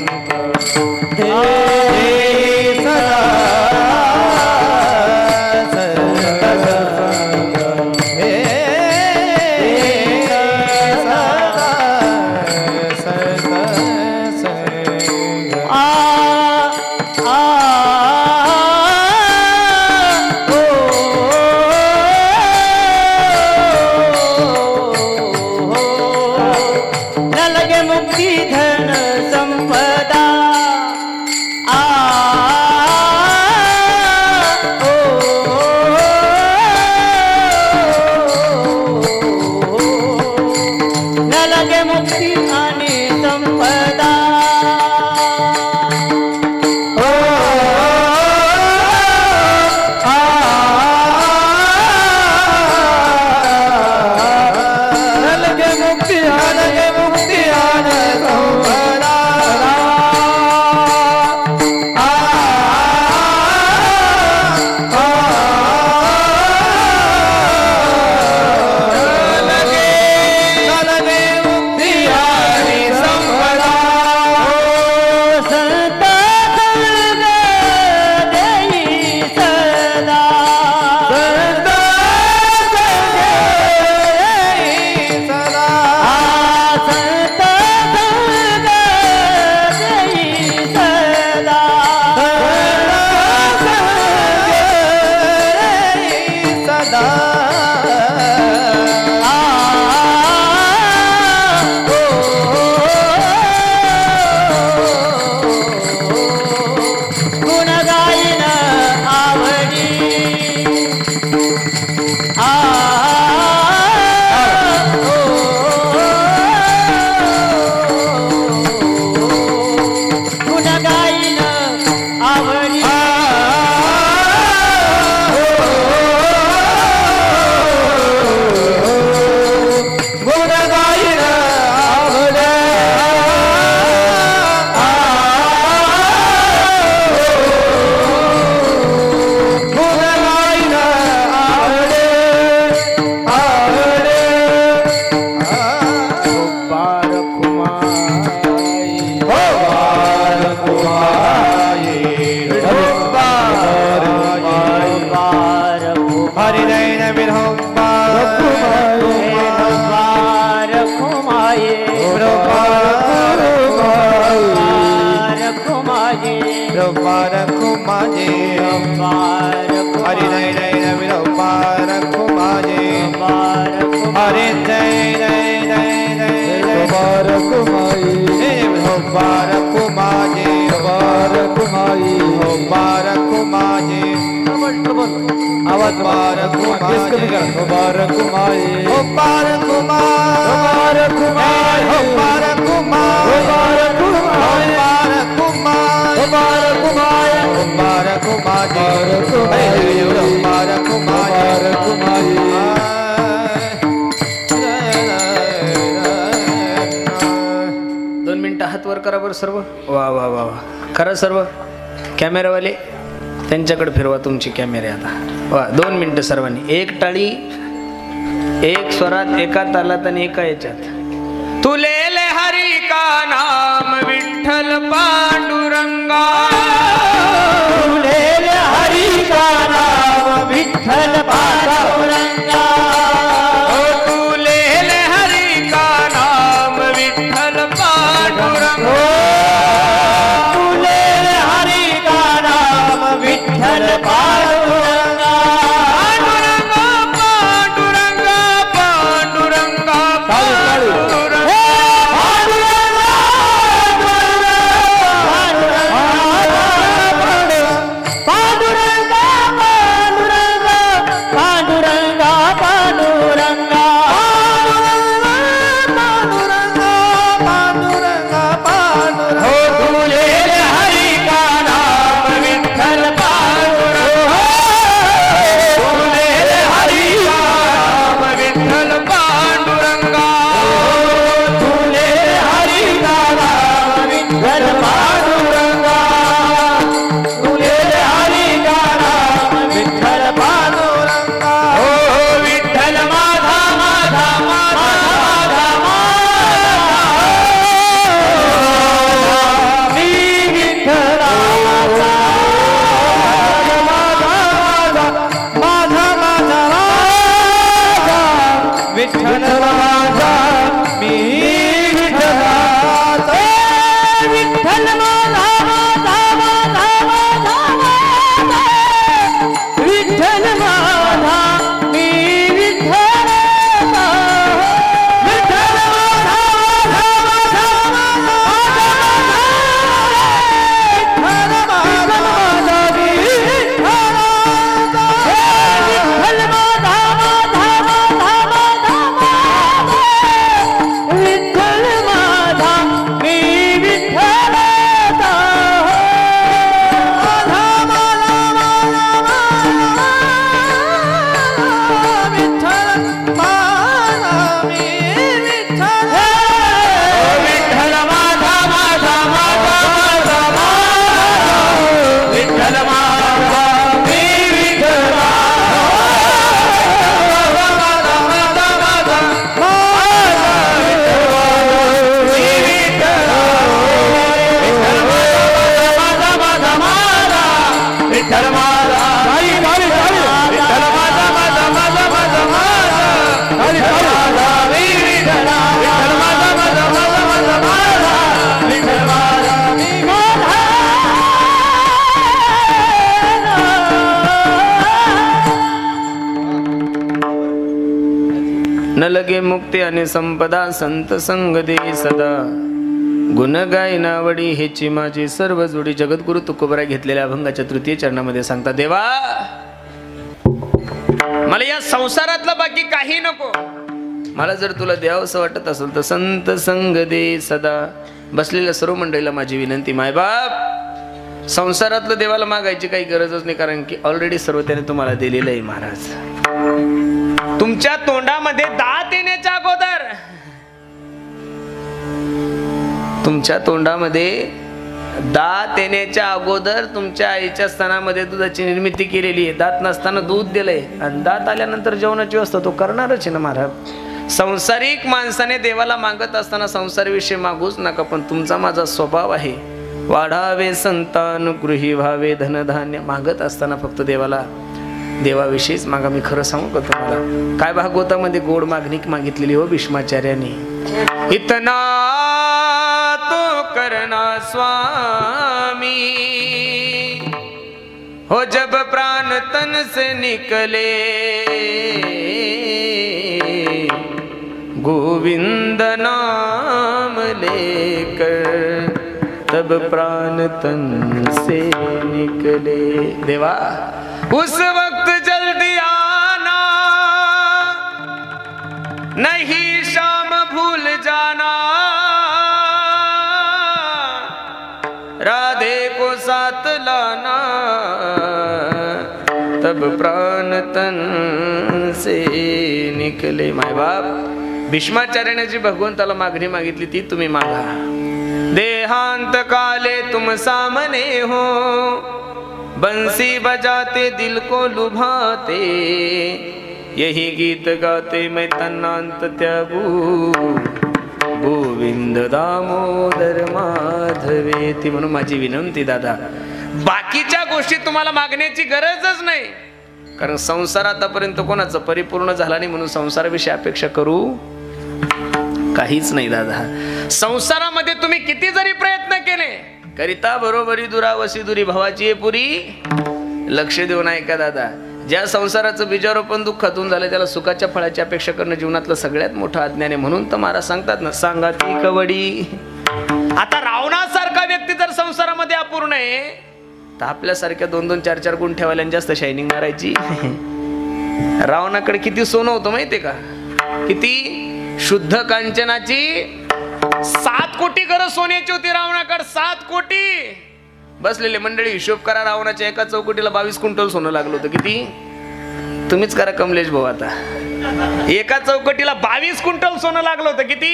देई सदा. रखो माजे आवाज कमी करा. मुबारक माई, मुबारक माई, मुबारक माई, मुबारक माई, मुबारक माई, मुबारक माई, मुबारक माई. 2 मिनिटं हात वर करा बरं सर्व. वा वा वा वा, करा सर्व. कॅमेरावाले त्यांच्याकडे फिरवा तुमची कॅमेरे आता. वा, 2 मिनिटं सर्वांनी. एक टाळी, एक स्वरात, एका तालात आणि एका याच्यात. तुले हरी का नाम विठ्ठल पांडुरंगा, तुले हरी का नाम विठ्ठल पांडुरंगा, तुले हरी का नाम विठ्ठल पांडुरंगा, तुले हरी का नाम विठ्ठल पांडुरंगा, पांडुरंगा पांडुरंगा पांडुरंगा न लगे मुक्ती आणि संपदा संत संग दे सदा. गुण गाय नावडी हेची माझी सर्व जोडी. जगद्गुरु तुकोबराय घेतलेल्या अभंगाच्या तृतीय चरणामध्ये सांगता, देवा मला या संसारातलं बाकी काही नको. मला जर तुला द्यावंसं वाटत असेल तर संत संग दे सदा. बसलेल्या सर्व मंडळीला माझी विनंती, मायबाप संसारातलं देवाला मागायची काही गरजच नाही, कारण की ऑलरेडी सर्व त्याने तुम्हाला दिलेलं आहे. महाराज तुमच्या तोंडामध्ये दात येण्याच्या अगोदर, तुमच्या तोंडामध्ये दात येण्याच्या अगोदर तुमच्या आईच्या स्तनामध्ये दुधाची निर्मिती केलेली आहे. दात नसताना दूध दिलंय आणि दात आल्यानंतर जेवणाची व्यवस्था तो करणारच आहे ना महाराज. संसारिक माणसाने देवाला मागत असताना संसार विषय मागूच नका, पण तुमचा माझा स्वभाव आहे वाढावे संतान गृही व्हावे धनधान्य. मागत असताना फक्त देवाला देवाविषयीच मागा. मी खरं सांगू का तुम्हाला, काय भागवतामध्ये गोड मागणी मागितलेली हो भीष्माचार्याने. इतना तो करना स्वामी हो जब प्राण तन से निकले, गोविंद नाम लेकर तब प्राण तन से निकले। देवा उस वक्त जल्दी आना, नहीं शाम भूल जाना, राधे को साथ लाना, तब प्राण तन से निकले। माय बाप भीष्माचार्याने जी भगवंताला मागणी मागितली ती तुम्ही मागा। देहांत काले तुम सामने हो, बंसी बजाते दिल को लुभाते, यही गीत गाते मैं तन्नांत त्यागू, गोविंद दामोदर माधवेती। म्हणून माझी विनंती दादा, बाकीच्या गोष्टी तुम्हाला मागण्याची गरजच नाही, कारण संसार आतापर्यंत कोणाचं परिपूर्ण झाला नाही, म्हणून संसाराविषयी अपेक्षा करू काहीच नाही दादा। संसारामध्ये तुम्ही किती जरी प्रयत्न केले, करिता बरोबरी दुरावसी दुरी भावाची पुरी, लक्ष देऊन ऐका दादा। ज्या संसाराचं बीजारोपण दुःखातून झालं त्याला सुखाच्या फळाची अपेक्षा करणं जीवनातलं सगळ्यात मोठं अज्ञान आहे। म्हणून तर महाराज सांगतात ना, सांगा ती कवडी। आता रावणासारखा व्यक्ती जर संसारामध्ये अपूर्ण आहे, तर आपल्यासारख्या 2-2, 4-4 गुण ठेवायला जास्त शायनिंग मारायची। रावणाकडे किती सोनं होतं माहितीये का? किती? शुद्ध कांचनाची 7 कोटी गरज सोन्याची होती रावणाकडे, 7 कोटी। बसलेले मंडळी हिशोब करा, रावणाच्या एका चौकटीला 22 क्विंटल सोनं लागलं होतं। किती? तुम्हीच करा कमलेश भाऊ आता, एका चौकटीला 22 क्विंटल सोनं लागलं होतं। किती?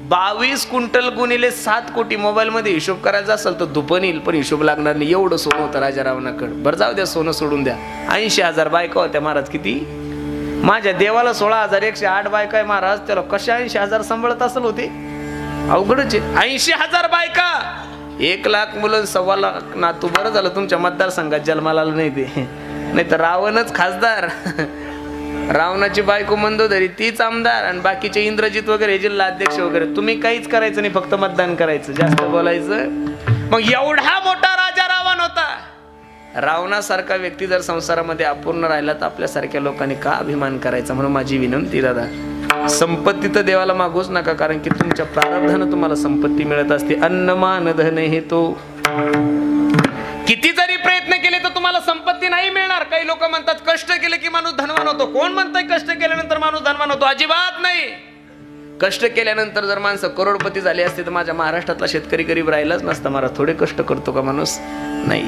22 क्विंटल गुणिले 7 कोटी। मोबाईल मध्ये हिशोब करायचा असेल तर दुपन येईल, पण हिशोब लागणार नाही, एवढं सोनं होतं राजा रावणाकडे। बरं जाऊ द्या, सोनं सोडून द्या। 80,000 बायका होत्या महाराज। किती? माझ्या देवाला 16,108 बायका आहे महाराज, त्याला कशा 80,000 सांभाळत असेल होते? अवघडच आहे। 80,000 बायका, 1 लाख मुलं, 1.25 लाख नातू। बरं झालं तुमच्या मतदारसंघात जन्माला नाही ते, नाही तर रावणच खासदार, रावणाची बायको मंदोदरी तीच आमदार, आणि बाकीचे इंद्रजित वगैरे जिल्हा अध्यक्ष वगैरे। तुम्ही काहीच करायचं नाही, फक्त मतदान करायचं, जास्त बोलायचं। मग एवढा मोठा राजा रावण होता। रावणासारखा व्यक्ती जर संसारामध्ये अपूर्ण राहिला तर आपल्यासारख्या लोकांनी का अभिमान करायचा? म्हणून माझी विनंती दादा, संपत्ती तर देवाला मागूच नका, कारण की तुमच्या प्रारब्धानं तुम्हाला संपत्ती मिळत असते। अन्न मान धन हे तो, किती जरी प्रयत्न केले तर तुम्हाला संपत्ती नाही मिळणार। काही लोक म्हणतात कष्ट केले की माणूस धनवान होतो। कोण म्हणतंय कष्ट केल्यानंतर माणूस धनवान होतो? अजिबात नाही। कष्ट केल्यानंतर जर माणसं करोडपती झाली असते तर माझ्या महाराष्ट्रातला शेतकरी गरीब राहिलाच नसता। मला थोडे कष्ट करतो का माणूस? नाही।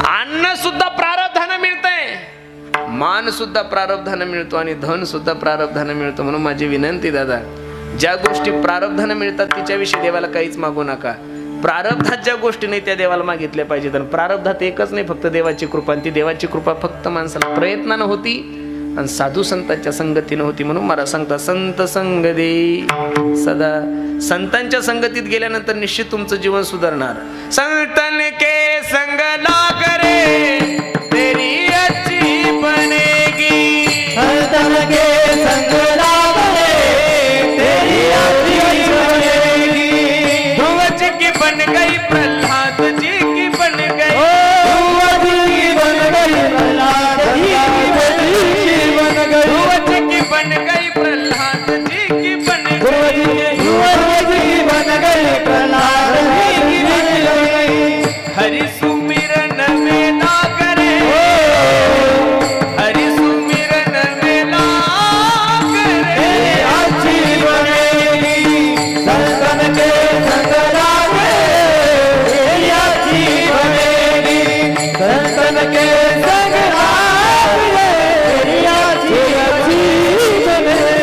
अन्न सुद्धा प्रारब्धानं मिळतंय, मान सुद्धा प्रारब्धानं मिळतो, आणि धन सुद्धा प्रारब्धानं मिळतो। म्हणून माझी विनंती दादा, ज्या गोष्टी प्रारब्धानं मिळतात तिच्याविषयी देवाला काहीच मागू नका। प्रारब्धात ज्या गोष्टी नाही त्या देवाला मागितल्या पाहिजेत। आणि प्रारब्धात एकच नाही, फक्त देवाची कृपा, आणि ती देवाची कृपा फक्त माणसाला प्रयत्नानं होती आणि साधू संतांच्या संगतीनं होती। म्हणून मला सांगता, संत संग दे सदा। संतांच्या संगतीत गेल्यानंतर निश्चित तुमचं जीवन सुधारणार। संतन के संग लाग रे तेरी अच्छी बनेगी, संतन के संग लाग रे तेरी अच्छी बनेगी। ध्रुवज की बन गई प्रहलाद जी की बन गई, ध्रुवज की बन गई प्रहलाद जी की बन गई, ध्रुवज की बन गई प्रहलाद जी की बन गई, ध्रुवज की बन गई प्रहलाद जी की बन गई। हरि सुमिरन में लाग रे, हरि सुमिरन में लाग रे अच्छी बनेगी। संतन के संग लाग रे तेरी अच्छी बनेगी, संतन के संग लाग रे तेरी अच्छी बनेगी।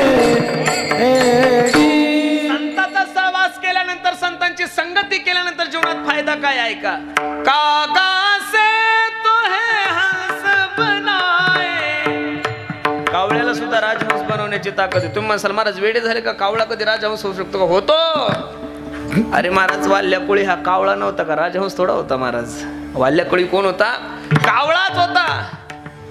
संतांचा सहवास केल्यानंतर, संतांची संगती केल्यानंतर जीवनात फायदा काय आहे का? कागा से तो है हंस बनाए, कावळ्याला सुद्धा राजहंस बनवण्याची ताकद आहे। तुम्ही म्हणाल महाराज वेडे झाले का? कावळा कधी राजहंस होऊ शकतो का? होतो। अरे महाराज, वाल्याकोळी हा कावळा नव्हता का? राजहंस थोडा होता महाराज। वाल्याकोळी कोण होता? कावळाच होता।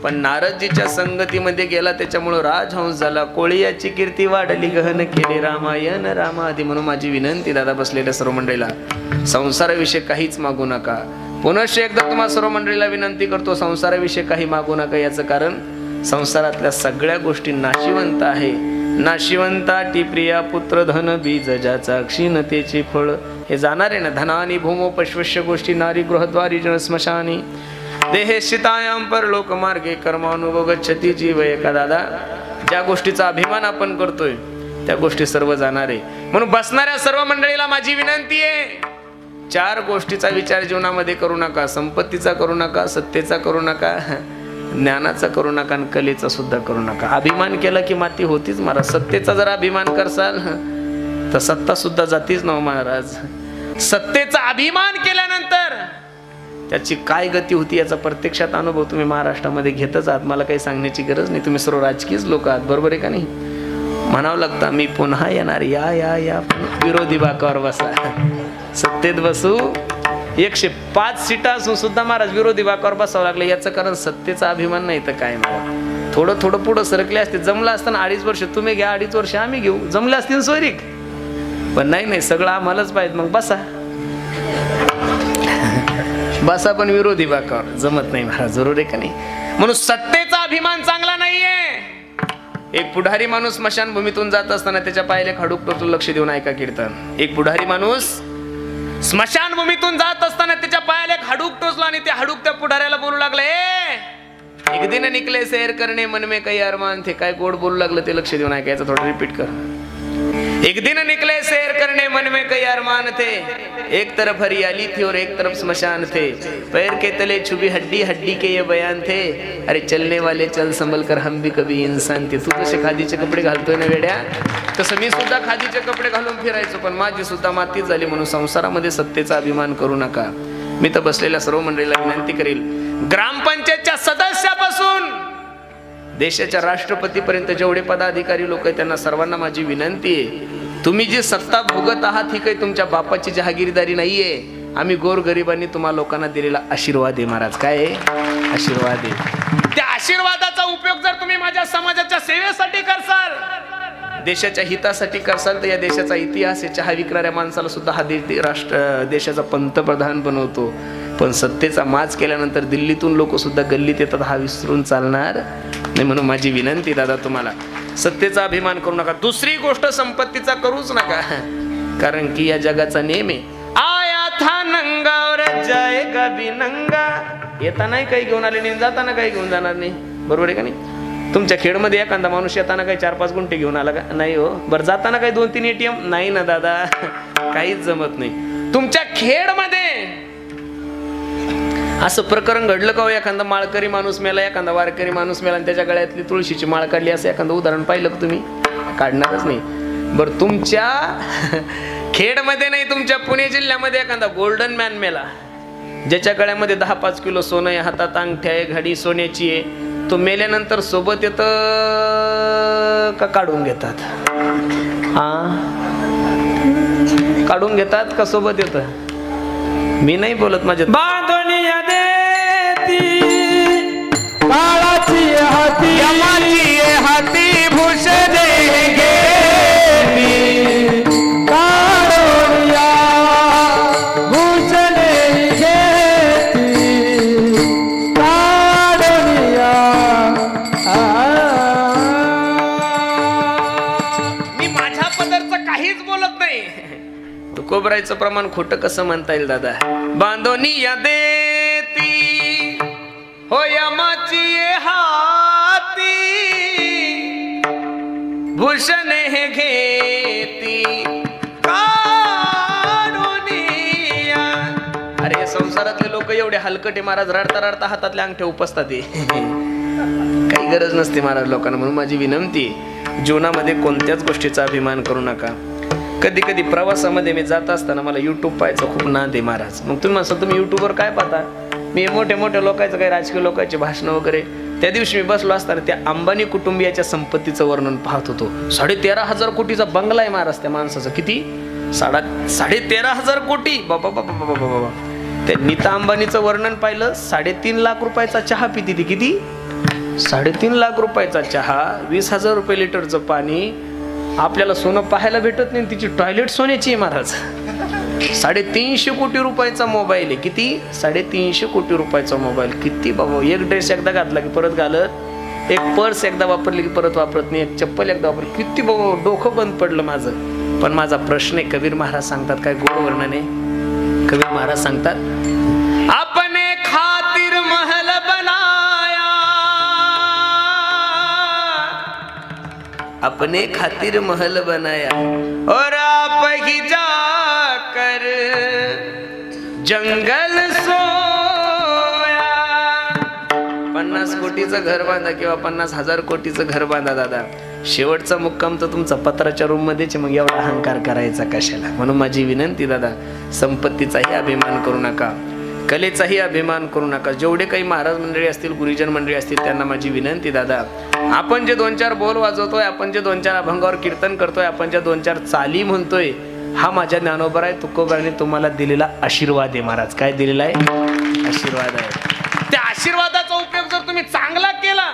पण नारदजीच्या संगतीमध्ये गेला त्याच्यामुळे राजहंस झाला। कोळीयाची कीर्ती वाढली, गहन केले रामायण रामादी। म्हणून माझी विनंती दादा, बसलेल्या सर्व मंडळीला, संसाराविषयी काहीच मागू नका। पुनश्च एकदा तुम्हा सर्व मंडळीला विनंती करतो, संसाराविषयी काही मागू नका। याचं कारण संसारातल्या सगळ्या गोष्टी नाशिवंत आहे, नाशिवंताटी प्रिया पुत्र धन बीज ज्याचा क्षीणतेची फळ. हे जाणार आहे ना. धनानी भूमो पश्वश्य गोष्टी नारी गृहद्वारी जन स्मशानी देहे शितायाम परलोक मार्गे कर्मानुभव गच्छती जीव एका. दादा ज्या गोष्टीचा अभिमान आपण करतोय त्या गोष्टी सर्व जाणार आहे. म्हणून बसणाऱ्या सर्व मंडळीला माझी विनंती आहे, 4 गोष्टीचा विचार जीवनामध्ये करू नका. संपत्तीचा करू नका, सत्तेचा करू नका, ज्ञानाचा करू नका आणि कलेचा सुद्धा करू नका. अभिमान केला की माती होतीच महाराज. सत्तेचा जर अभिमान करसाल तर सत्ता सुद्धा जातीच ना महाराज. सत्तेचा अभिमान केल्यानंतर त्याची काय गती होती याचा प्रत्यक्षात अनुभव तुम्ही महाराष्ट्रामध्ये घेतच आहात. मला काही सांगण्याची गरज नाही. तुम्ही सर्व राजकीयच लोक आहात, बरोबर आहे का नाही? म्हणावं लागतं मी पुन्हा येणार. या या या विरोधी बाकावर बसा. सत्तेत बसू 105 सीटा असून सुद्धा महाराज विरोधी बाकावर बसावं लागलं. याचं कारण सत्तेचा अभिमान नाही तर काय महाराज. थोडं थोडं पुढं सरकले असते. जमलं असताना 2.5 वर्ष तुम्ही घ्या, 2.5 वर्ष आम्ही घेऊ, जमलं असतील सोयरीक. पण नाही, सगळं आम्हालाच पाहिजे. मग बसा पण विरोधी बाकावर जमत नाही महाराज, जरूर आहे का नाही? म्हणून सत्तेचा अभिमान चांगला नाहीये. एक पुढारी माणूस स्मशानभूमीतून जात असताना त्याच्या पायाला खडूक टोचून लक्ष देऊन ऐका कीर्तन. एक पुढारी माणूस स्मशानभूमीतून जात असताना त्याच्या पायाला हाडूक टोचला आणि ते हाडूक त्या पुढाऱ्याला बोलू लागले, एक दिन निकले सैर करणे मन में काही अरमान थे. काय गोड बोलू लागलं ते लक्ष देऊन ऐकायचं. थोडं रिपीट कर. एक दिन निकले सैर करने मन में कई अरमान थे, एक तरफ हरियाली थी और एक तरफ स्मशान थे, पैर के तले छुपी हड्डी हड्डी के ये बयान थे, अरे चलने वाले चल संभल कर हम भी कभी इंसान थे. तू जसे खादीचे कपडे घालतोय ना वेड्या, तसं मी सुद्धा खादीचे कपडे घालून फिरायचो, पण माझी सुद्धा माती झाली. म्हणून संसारामध्ये सत्तेचा अभिमान करू नका. मी तर बसलेल्या सर्व मंडळीला विनंती करेल, ग्रामपंचायतच्या सदस्यापासून देशाच्या राष्ट्रपतीपर्यंत जेवढे पदाधिकारी लोक आहेत त्यांना सर्वांना माझी विनंती आहे, तुम्ही जी सत्ता भोगत आहात ही काही तुमच्या बापाची जहागीरदारी नाहीये. आम्ही गोरगरिबांनी तुम्हा लोकांना दिलेला आशीर्वाद आहे महाराज. काय आहे? आशीर्वाद आहे. त्या आशीर्वादाचा उपयोग जर तुम्ही माझ्या समाजाच्या सेवेसाठी करसाल, देशाच्या हितासाठी करसाल, तर या देशाचा इतिहास आहे. चहा विकणाऱ्या माणसाला सुद्धा हा देशाचा पंतप्रधान बनवतो. पण सत्तेचा माज केल्यानंतर दिल्लीतून लोक सुद्धा गल्लीत येतात, हा विसरून चालणार नाही. म्हणून माझी विनंती दादा तुम्हाला, सत्तेचा अभिमान करू नका. दुसरी गोष्ट संपत्तीचा करूच नका, कारण की या जगाचा नेम आहे, आया था नंगा और जाएगा भी नंगा. येताना काही घेऊन आले नाही, जाताना काही घेऊन जाणार नाही. बरोबर आहे का नाही? तुमच्या खेडमध्ये एखादा माणूस येताना काही 4-5 गुंठे घेऊन आला का? नाही हो. बरं, जाताना काही 2-3 ATM? नाही ना दादा, काहीच जमत नाही. तुमच्या खेडमध्ये असं प्रकरण घडलं का? एखादा माळकरी माणूस मेला, एखादा वारकरी माणूस मेला आणि त्याच्या गळ्यातली तुळशीची माळ काढली, असं एखादं उदाहरण पाहिलं का तुम्ही? काढणारच नाही. बरं, तुमच्या खेडमध्ये नाही, तुमच्या पुणे जिल्ह्यामध्ये एखादा गोल्डन मॅन मेला, ज्याच्या गळ्यामध्ये 10-5 किलो सोनं आहे, हातात अंगठ्या आहे, घडी सोन्याची आहे, तो मेल्यानंतर सोबत येत का काढून घेतात? काढून घेतात का सोबत येत? मी नाही बोलत. माझ्या बांधणीया देती काळाची हाती, यमाची हाती भूषणे घेती, काळोनिया भूषणे घेती, काळोनिया. मी माझ्या पदरचं काहीच बोलत नाही. तुकोबरायचं प्रमाण खोटं कसं म्हणता येईल दादा? बांधोनिया देती हो यमाची हाती, भूषणे हे घेती, काढोनिया. अरे संसारातले लोक एवढे हलकटे महाराज, रडता रडता हातातले अंगठे उपसतात. काही गरज नसते महाराज लोकांना. म्हणून माझी विनंती, जीवनामध्ये कोणत्याच गोष्टीचा अभिमान करू नका. कधी कधी प्रवासामध्ये मी जात असताना मला युट्यूब पाहायचं खूप नाद आहे महाराज. मग तुम्ही म्हणता तुम्ही युट्यूबवर काय पाहता? मी मोठ्या मोठ्या लोकांचं, काही राजकीय लोकांचे भाषणं वगैरे. त्या दिवशी मी बसलो असताना त्या अंबानी कुटुंबियाच्या संपत्तीचं वर्णन पाहत होतो. 13,500 कोटीचा बंगला आहे महाराज त्या माणसाचा. किती? 13,500 कोटी. बाबा बाबा बाबा बाबा. त्या नीता अंबानीचं वर्णन पाहिलं, 3.5 लाख रुपयाचा चहा पिती ती. किती? 3.5 लाख रुपयाचा चहा, 20,000 रुपये लिटरचं पाणी. आपल्याला सोनं पाहायला भेटत नाही, तिची टॉयलेट सोन्याची आहे महाराज. 350 कोटी रुपयाचा मोबाईल आहे. किती? 350 कोटी रुपयाचा मोबाईल. किती बाबा. एक ड्रेस एकदा घातला की परत घालत एक पर्स एकदा वापरली की परत वापरत नाही, एक चप्पल एकदा वापरली किती डोकं बंद पडलं माझं. पण माझा प्रश्न आहे, कबीर महाराज सांगतात काय गोड वर्णने. कबीर महाराज सांगतात अपने खातिर महल बनाया, अपने खातिर महल बनाया और आप ही जाकर जंगल सोया. 50 कोटीचं घर बांधा किंवा 50,000 कोटीचं घर बांधा दादा, शेवटचा मुक्काम तर तुमचा पत्राच्या रूम मध्येच, मग एवढा अहंकार करायचा कशाला. म्हणून माझी विनंती दादा, संपत्तीचाही अभिमान करू नका, कलेचाही अभिमान करू नका. जेवढे काही महाराज मंडळी असतील, गुरुजन मंडळी असतील, त्यांना माझी विनंती दादा, आपण जे 2-4 बोल वाजवतोय, आपण जे 2-4 अभंगावर कीर्तन करतोय, आपण ज्या 2-4 चाली म्हणतोय, हा माझ्या ज्ञानोबराय तुकोबाराने तुम्हाला दिलेला आशीर्वाद आहे महाराज. काय दिलेला आहे? आशीर्वाद आहे. त्या आशीर्वादाचा उपयोग जर तुम्ही चांगला केला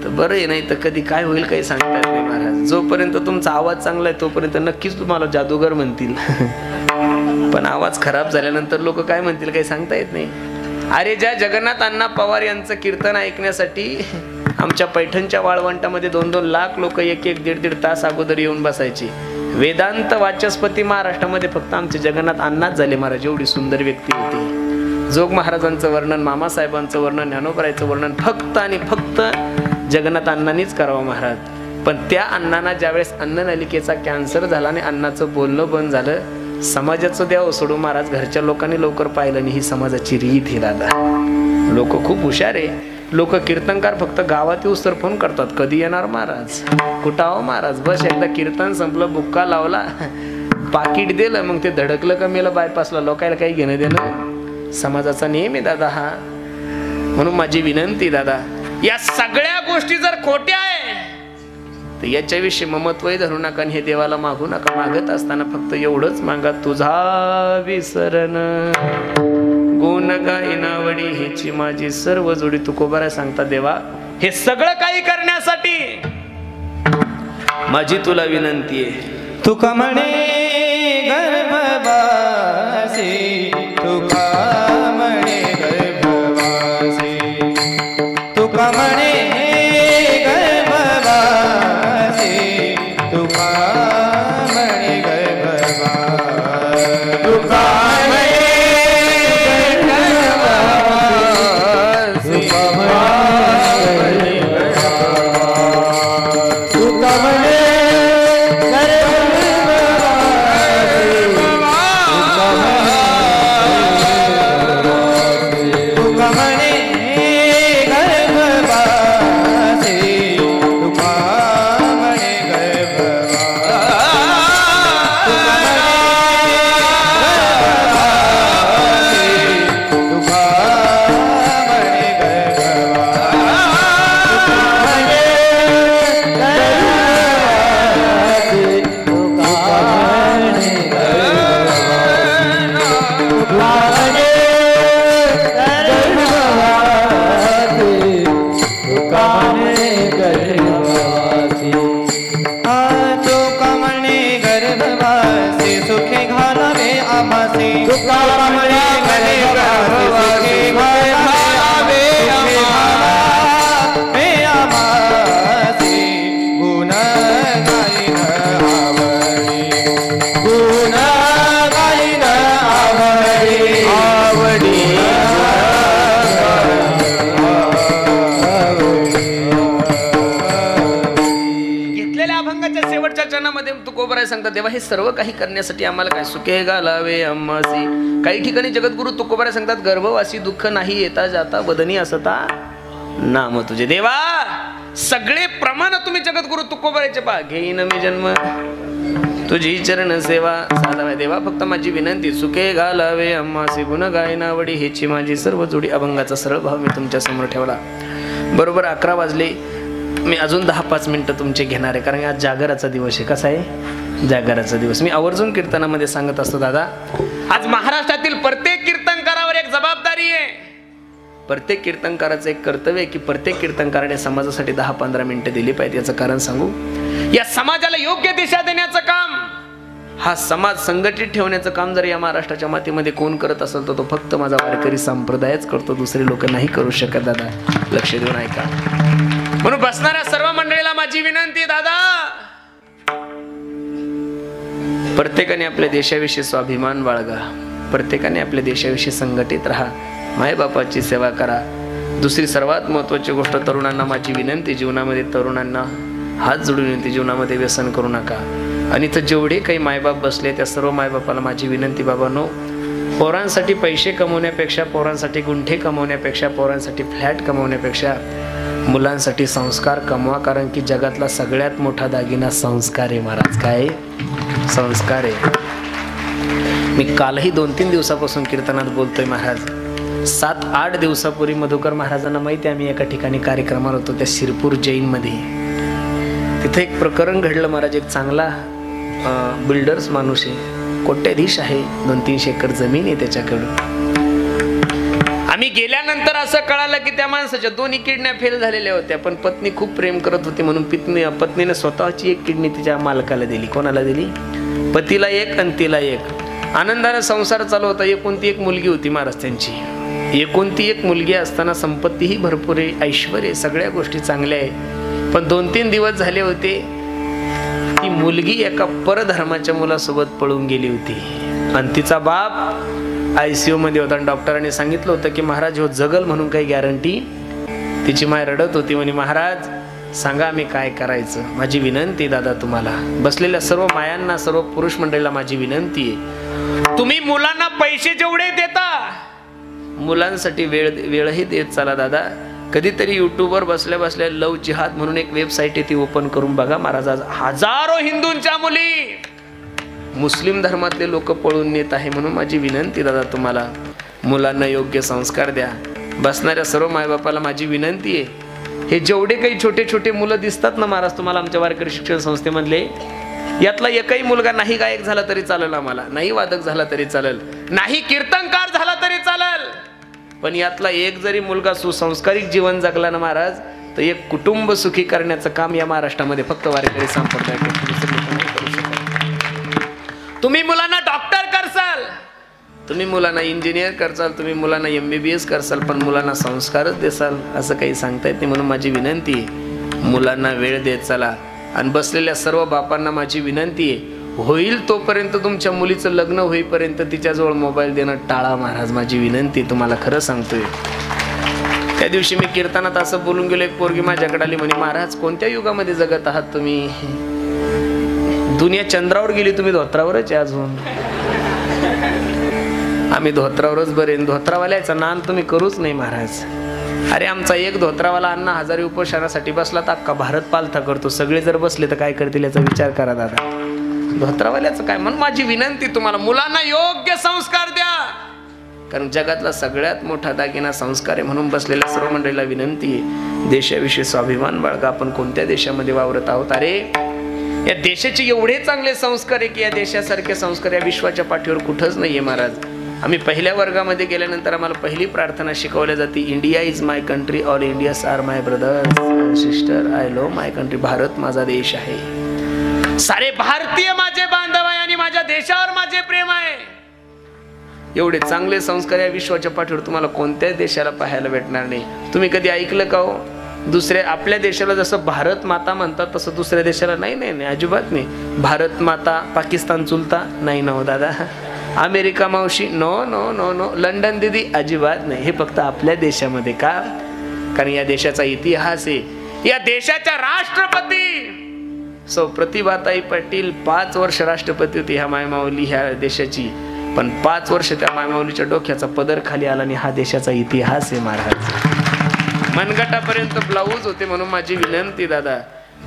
तर बरं आहे, नाही तर कधी काय होईल काही सांगता येत नाही महाराज. जोपर्यंत तुमचा आवाज चांगला आहे तोपर्यंत नक्कीच तुम्हाला जादूगर म्हणतील, पण आवाज खराब झाल्यानंतर लोक काय म्हणतील काही सांगता येत नाही. अरे ज्या जगन्नाथ अण्णा पवार यांचं कीर्तन ऐकण्यासाठी आमच्या पैठणच्या वाळवंटामध्ये 2-2 लाख लोक 1-1, 1.5 तास अगोदर येऊन बसायचे. वेदांत वाचस्पती महाराष्ट्रामध्ये फक्त आमचे जगन्नाथ अण्णाच झाले महाराज. एवढी सुंदर व्यक्ती होती. जोग महाराजांचं वर्णन, मामासाहेबांचं वर्णन, ज्ञानोबरायचं वर्णन फक्त आणि फक्त जगन्नाथ अण्णांनीच करावं महाराज. पण त्या अण्णांना ज्यावेळेस अन्ननलिकेचा कॅन्सर झाला आणि अण्णाचं बोलणं बंद झालं, समाजाचं द्यावं सोडून महाराज घरच्या लोकांनी लवकर पाहिलं नाही. ही समाजाची रीत आहे दादा. लोक खूप हुशार आहे. लोक कीर्तनकार फक्त गावात येऊस तर फोन करतात, कधी येणार महाराज, कुठं आहो महाराज. बस एकदा कीर्तन संपलं, बुक्का लावला, पाकिट दिलं, मग ते धडकलं का मेलं बायपासला. लोकायला काही घेणं देणं. समाजाचा नियम आहे दादा हा. म्हणून माझी विनंती दादा, या सगळ्या गोष्टी जर खोट्या आहे तर याच्याविषयी ममत्वही धरू नका आणि हे देवाला मागू नका. मागत असताना फक्त एवढंच मागा, तुझा विसरण गुण गायनावडी हेची माझी सर्व जोडी. तुकोबारा सांगता देवा, हे सगळं काही करण्यासाठी माझी तुला विनंती आहे. तुका म्हणे गर्भवासी, तुका म्हणे गर्भवासी, तुका म्हणे गर्भवासी, तुका म्हणे गर्भवासी, तुका सांगतात देवा, हे सर्व काही करण्यासाठी आम्हाला काय सुखे घालावे अम्मासी. काही ठिकाणी जगद्गुरु तुकोबारा सांगतात, गर्भवासी दुःख नाही येता जाता वदनी असता नाम तुझे. देवा, सगळे प्रमाण तुम्ही जगद्गुरु तुकोबाराचे पहा. घेईन मी जन्म तुझी चरण सेवा साधावा. देवा, फक्त माझी विनंती, सुखे घालावे अम्मासी गुण गायनावडी हेची माझी सर्व जोडी. अभंगाचा सरळ भाव मी तुमच्या समोर ठेवला. बरोबर 11 वाजले. मी अजून 10-5 मिनिटं तुमचे घेणार आहे, कारण आज जागराचा दिवस आहे. कसा आहे? जागराचा दिवस. मी आवर्जून कीर्तनामध्ये सांगत असतो दादा, आज महाराष्ट्रातील प्रत्येक कीर्तनकारावर एक जबाबदारी आहे. प्रत्येक कीर्तनकाराचं एक कर्तव्य आहे की प्रत्येक कीर्तनकाराने समाजासाठी 10-15 मिनिटं दिली पाहिजे. याचं कारण सांगू, या समाजाला योग्य दिशा देण्याचं काम हा समाज संघटित ठेवण्याचं काम जर या महाराष्ट्राच्या मातीमध्ये कोण करत असेल तर तो फक्त माझा वारकरी संप्रदायच करतो, दुसरे लोक नाही करू शकत. दादा लक्ष देऊन ऐका. म्हणून बसणाऱ्या सर्व मंडळीला माझी विनंती, दादा प्रत्येकाने आपल्या देशाविषयी स्वाभिमान बाळगा, प्रत्येकाने आपल्या देशाविषयी संघटित राहा, मायबापाची सेवा करा. दुसरी सर्वात महत्त्वाची गोष्ट, तरुणांना माझी विनंती, जीवनामध्ये तरुणांना हात जोडून विनंती, जीवनामध्ये व्यसन करू नका. आणि तर जेवढे काही मायबाप बसले त्या सर्व मायबापाला माझी विनंती, बाबांनो, पोरांसाठी पैसे कमवण्यापेक्षा, पोरांसाठी गुंठे कमवण्यापेक्षा, पोरांसाठी फ्लॅट कमवण्यापेक्षा मुलांसाठी संस्कार कमवा. कारण की जगातला सगळ्यात मोठा दागिना संस्कार आहे महाराज. काय संस्कार आहे. मी कालही 2-3 दिवसापासून कीर्तनात बोलतोय महाराज. 7-8 दिवसापूर्वी मधुकर महाराजांना माहिती आहे, आम्ही एका ठिकाणी कार्यक्रमाला होतो, त्या शिरपूर जैनमध्ये. तिथे एक प्रकरण घडलं महाराज. एक चांगला बिल्डर्स माणूस आहे, कोट्याधीश आहे, 200-300 एकर जमीन आहे त्याच्याकडं. आम्ही गेल्यानंतर असं कळालं की त्या माणसाच्या 2 किडन्या फेल झालेल्या होत्या, पण पत्नी खूप प्रेम करत होती म्हणून पत्नीने स्वतःची 1 किडनी तिच्या मालकाला दिली. कोणाला दिली? पतीला 1 आणि तिला 1. आनंदाने संसार चालू होता. एकुलती 1 मुलगी होती महाराज त्यांची. एकुलती 1 मुलगी असताना संपत्तीही भरपूर आहे, ऐश्वर्य आहे, सगळ्या गोष्टी चांगल्या आहे. पण 2-3 दिवस झाले होते, ती मुलगी एका परधर्माच्या मुलासोबत पळून गेली होती. आणि तिचा बाप ICU मध्ये होता. डॉक्टरांनी सांगितलं होतं की महाराज हो जगल म्हणून काही गॅरंटी. तिची माय रडत होती, म्हणे महाराज सांगा आम्ही काय करायचं. माझी विनंती दादा तुम्हाला, बसलेल्या सर्व मायांना, सर्व पुरुष मंडळीला माझी विनंती आहे, तुम्ही मुलांना पैसे जेवढे देता मुलांसाठी वेळही देत चला दादा. कधीतरी युट्यूबवर बसल्या बसल्या लव जिहाद म्हणून एक वेबसाईट आहे, ती ओपन करून बघा महाराज. आज हजारो हिंदूंच्या मुली मुस्लिम धर्मातले लोक पळून नेत आहे. म्हणून माझी विनंती दादा तुम्हाला, मुलांना योग्य संस्कार द्या. बसणाऱ्या सर्व मायबापाला माझी विनंती आहे, हे जेवढे काही छोटे छोटे मुलं दिसतात ना महाराज तुम्हाला आमच्या वारकरी शिक्षण संस्थेमधले, यातला एकही मुलगा नाही गायक झाला तरी चालेल, आम्हाला नाही वादक झाला तरी चालेल, नाही कीर्तनकार झाला तरी चालेल, पण यातला एक जरी मुलगा सुसंस्कारिक जीवन जगला ना महाराज, तर एक कुटुंब सुखी करण्याचं काम या महाराष्ट्रामध्ये फक्त वारकरी संप्रदाय करतो. तुम्ही मुलांना डॉक्टर करसाल, तुम्ही मुलांना इंजिनियर करसाल, तुम्ही मुलांना MBBS करसाल, पण मुलांना संस्कारच देसाल असं काही सांगता येत नाही. म्हणून माझी विनंती आहे, मुलांना वेळ देत चला. आणि बसलेल्या सर्व बापांना माझी विनंती आहे, होईल तोपर्यंत तुमच्या मुलीचं लग्न होईपर्यंत तिच्याजवळ मोबाईल देणं टाळा महाराज. माझी विनंती तुम्हाला खरं सांगतोय. त्या दिवशी मी कीर्तनात असं बोलून गेलो, एक पोरगी माझ्याकडे आली, म्हणे महाराज कोणत्या युगामध्ये जगत आहात तुम्ही? दुनिया चंद्रावर गेली, तुम्ही धोत्रावरच आहे अजून. आम्ही धोत्रावरच बरे, धोत्रावाल्याचा नान तुम्ही करूच नाही महाराज. अरे आमचा एक धोत्रावाला अण्णा हजारी उपोषणासाठी बसला तर अख्खा भारत पालथा करतो. सगळे जर बसले तर काय करतील याचा विचार करा दादा. धोत्रावाल्याचं काय? म्हणून माझी विनंती तुम्हाला, मुलांना योग्य संस्कार द्या, कारण जगातला सगळ्यात मोठा दागिना संस्कार आहे. म्हणून बसलेल्या सर्व मंडळीला विनंती आहे, देशाविषयी स्वाभिमान बाळगा. आपण कोणत्या देशामध्ये वावरत आहोत? अरे या देशाचे एवढे चांगले संस्कार आहे की या देशासारखे संस्कार या विश्वाच्या पाठीवर कुठंच नाहीये महाराज. आम्ही पहिल्या वर्गामध्ये गेल्यानंतर आम्हाला पहिली प्रार्थना शिकवल्या जाते, India is my country, all Indians are my brothers sister, I love my country. Bharat माझा देश आहे, सारे भारतीय माझे बांधव आहे आणि माझ्या देशावर माझे प्रेम आहे. एवढे चांगले संस्कार या विश्वाच्या पाठीवर तुम्हाला कोणत्याच देशाला पाहायला भेटणार नाही. तुम्ही कधी ऐकलं का हो दुसऱ्या आपल्या देशाला जसं भारत माता म्हणतात तसं दुसऱ्या देशाला? नाही नाही नाही, अजिबात नाही. भारत माता पाकिस्तान चुलता नाही ना हो दादा. अमेरिका मावशी no no no no, London दिदी अजिबात नाही. हे फक्त आपल्या देशामध्ये. का? कारण या देशाचा इतिहास आहे. या देशाच्या राष्ट्रपती सौ प्रतिभाताई पाटील 5 वर्ष राष्ट्रपती होती ह्या मायमाऊली ह्या देशाची, पण 5 वर्ष त्या मायमाऊलीच्या डोक्याचा पदर खाली आला आणि हा देशाचा इतिहास आहे महाराज. मनगटापर्यंत ब्लाऊज होते. म्हणून माझी विनंती दादा,